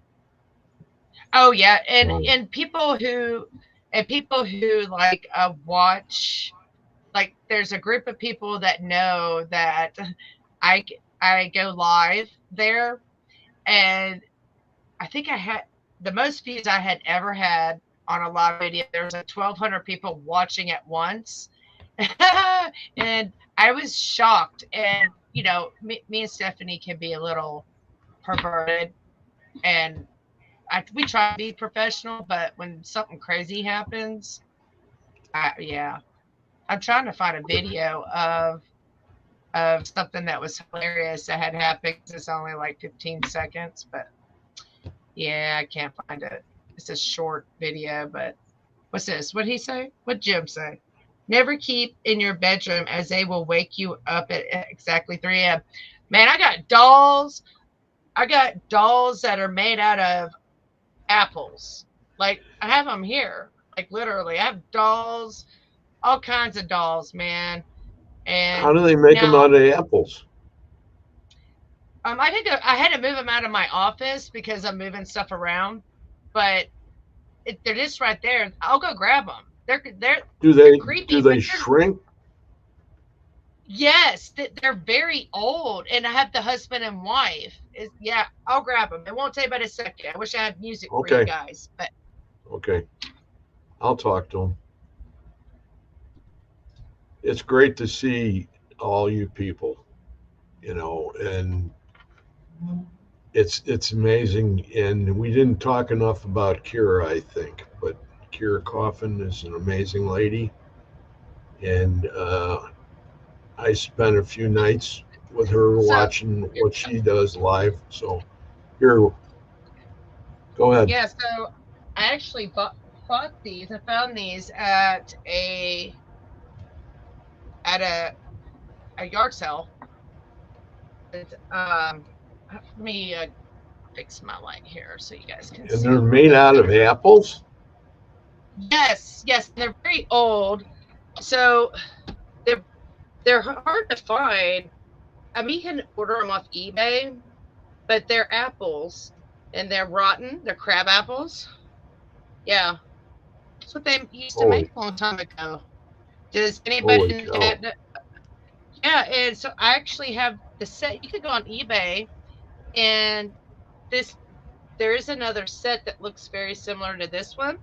Oh yeah, and Um, and people who like watch, like there's a group of people that know that I I go live there, and I think I had the most views I had ever had on a live video. There was like 1,200 people watching at once, and I was shocked. And me and Stephanie can be a little perverted, and we try to be professional, but when something crazy happens, yeah, I'm trying to find a video of something that was hilarious that had happened. It's only like 15 seconds, but yeah, I can't find it. It's a short video, but what's this? What'd he say? What'd Jim say? Never keep in your bedroom as they will wake you up at exactly 3 a.m. Man, I got dolls. I got dolls that are made out of apples. Like, I have them here. Like, literally, I have dolls, all kinds of dolls, man. how And do they make them now, out of apples? I had to move them out of my office because I'm moving stuff around. But they're just right there. I'll go grab them. Do They're they creepy, do but they shrink? yes, they're very old. And I have the husband and wife. Yeah, I'll grab them. It won't take but a second. I wish I had music for you Okay, guys, but okay. I'll talk to them. it's great to see all you people, and it's amazing. And we didn't talk enough about Kira, I think, but Kira Coffin is an amazing lady, and I spent a few nights with her So watching what she does live. So here, go ahead. yeah, so I actually bought these. I found these at a yard sale. And, let me fix my light here so you guys can And see a they're little made bit out of better. apples. Yes, yes, they're very old, so they're they're hard to find. I mean, you can order them off eBay, but they're apples and they're rotten. They're crab apples. Yeah, that's what they used to Holy, make a long time ago. Does holy anybody? cow! Yeah, and so I actually have the set. You could go on eBay, and this there is another set that looks very similar to this one,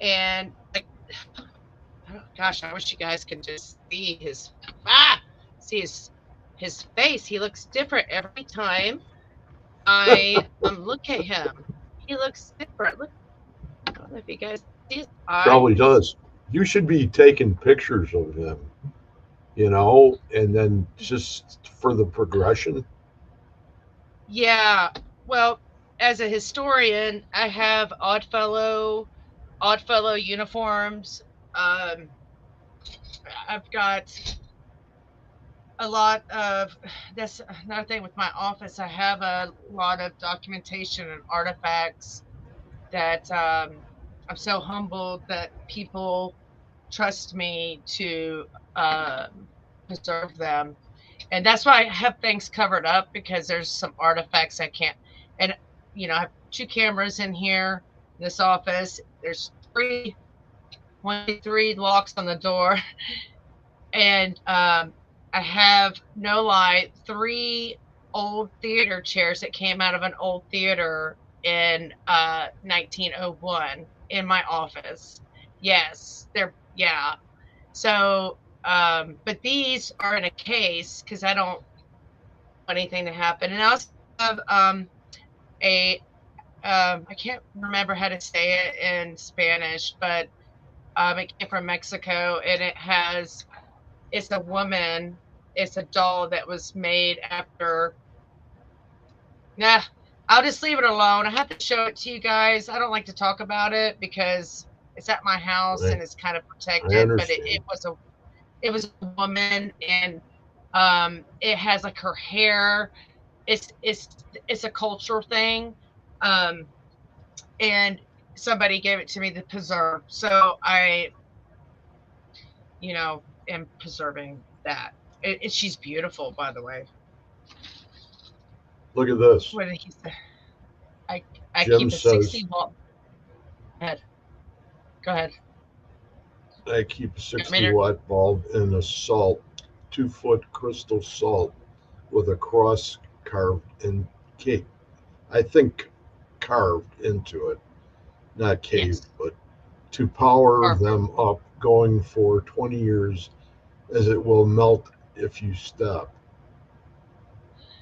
and like, oh, gosh, I wish you guys could just see his face. He looks different every time I look at him. He looks different. Look, I don't know if you guys see his Probably eyes. does. You should be taking pictures of him, and then just for the progression. Yeah. Well, as a historian, I have Oddfellow uniforms. Um, I've got a lot of that's another thing with my office. I have a lot of documentation and artifacts that I'm so humbled that people trust me to preserve them. And that's why I have things covered up because there's some artifacts I can't. And I have two cameras in here, in this office. There's three locks on the door, and I have no lie, three old theater chairs that came out of an old theater in 1901 in my office. Yes, they're yeah. So, but these are in a case because I don't want anything to happen. And I also have a I can't remember how to say it in Spanish, but it came from Mexico, and it's a woman. It's a doll that was made after. Nah, I'll just leave it alone. I have to show it to you guys. I don't like to talk about it because it's at my house I, and it's kind of I protected. But understand. it was a woman, and it has like her hair. It's a cultural thing, um, and somebody gave it to me to preserve. So I, am preserving that. She's beautiful, by the way. Look at this. What did he say? I I Jim keep a says 60 watt. Head. Go ahead. I keep a You want me 60-watt bulb in a salt, 2-foot crystal salt with a cross carved in cave. I think carved into it, not caved, Yes. but to power Carver. them up going for 20 years as it will melt if you stop.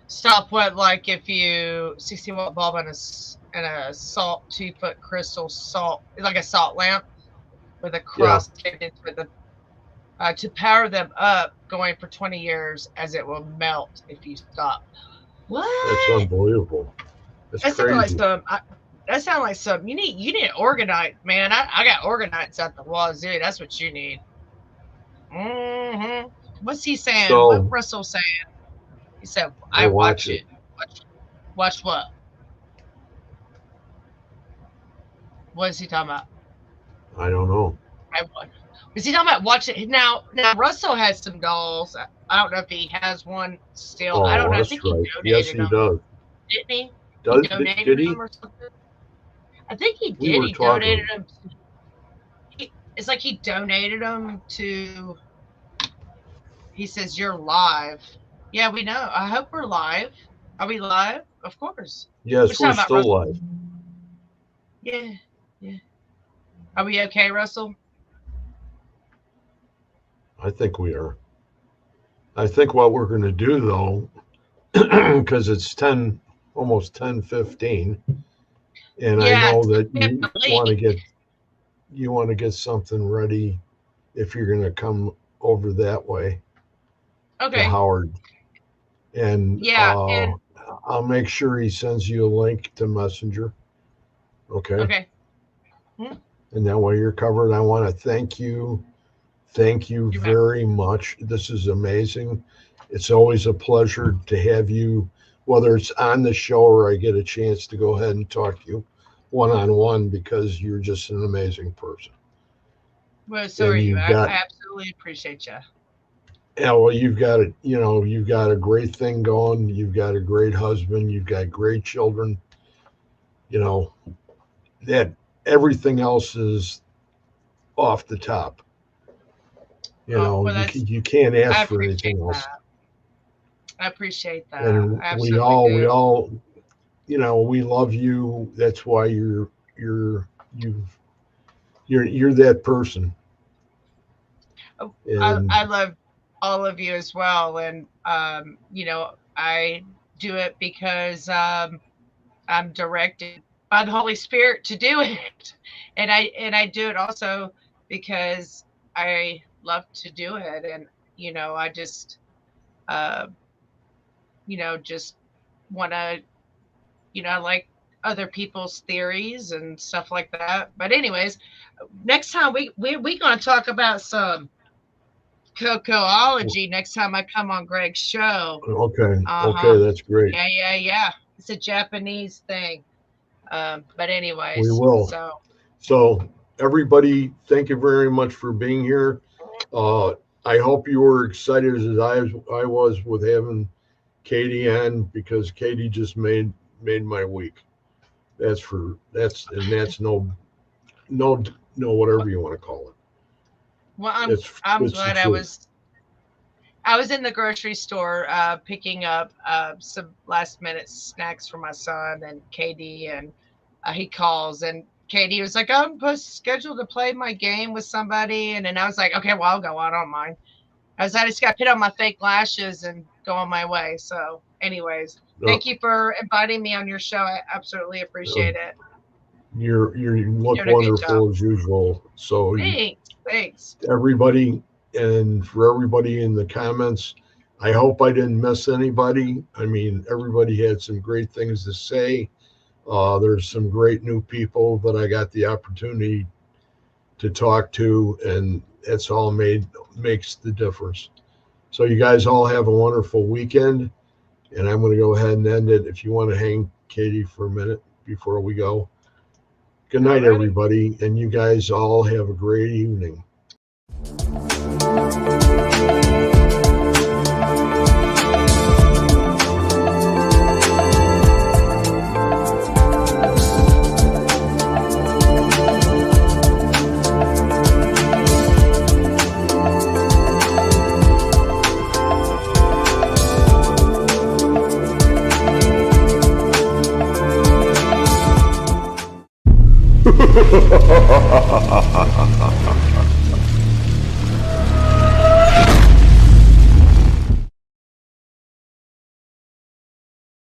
Stop what? Like if you 60 watt bulb and a salt 2 foot crystal salt, like a salt lamp with a Yeah, cross connected with the to power them up going for 20 years as it will melt if you stop. that's What? unbelievable. That's That sounds like crazy. some. That sounds like some. You need organite, man. I got organites at the wazoo. That's what you need. What's he saying? What So Russell saying? He said, I "I watch watch it. it. Watch what? What is he talking about? I don't know. I watch. Is he talking about watch it now? Now Russell has some dolls. I don't know if he has one still. I don't Oh, know. I that's think he right. Yes, donated he them, does. didn't he? He Does donated did them he? or something. I think he We did. were He donated talking. them. It's like he donated them to. He says you're live. Yeah, we know. I hope we're live. Are we live? Of course. We're Yes, we're talking about still Russell. live. Yeah, yeah. Are we okay, Russell? I think we are. I think what we're going to do though, because it's 10, almost 10:15, and I Yeah, know that definitely. you want to get something ready if you're going to come over that way to Okay. Howard, and Yeah, and I'll make sure he sends you a link to Messenger. Okay, okay. Hmm, and that way you're covered. I want to thank you you're back. very much. This is amazing. It's always a pleasure to have you, whether it's on the show or I get a chance to go ahead and talk to you one on one, because you're just an amazing person. Well, so are And you. you've I got, absolutely appreciate you. yeah, well, you've got it, you've got a great thing going. You've got a great husband. You've got great children. You know, that everything else is off the top. Oh, well, You can't I ask for appreciate anything else. that. I appreciate that. And I absolutely we do. all, we love you. That's why you're, you've, you're that person. I And love all of you as well. And, I do it because I'm directed by the Holy Spirit to do it. And I do it also because I love to do it. And, I uh, just want to, I like other people's theories and stuff like that. But anyways, next time we going to talk about some cocoology next time I come on Greg's show. okay, Uh-huh. okay, that's great. Yeah, yeah, yeah. It's a Japanese thing. But We anyways, will. so So everybody, thank you very much for being here. Uh, I hope you were excited as I was with having Katie on, because Katie just made my week. That's no whatever you want to call it. well, I'm It's the glad truth. I was in the grocery store picking up some last minute snacks for my son and Katie, and he calls and Katie was like, I'm scheduled to play my game with somebody, and then I was like, okay, well I'll go. I don't mind. I just got to put on my fake lashes and go on my way. So, anyways, Uh, thank you for inviting me on your show. I absolutely uh, appreciate it. you look You're doing a good job. wonderful as usual. So Thanks. Thanks. everybody, and for everybody in the comments, I hope I didn't miss anybody. I mean, everybody had some great things to say. There's some great new people that I got the opportunity to talk to, and it's all makes the difference. So you guys all have a wonderful weekend, and I'm going to go ahead and end it. If you want to hang, Katie, for a minute before we go. Good night, Alrighty. everybody, and you guys all have a great evening.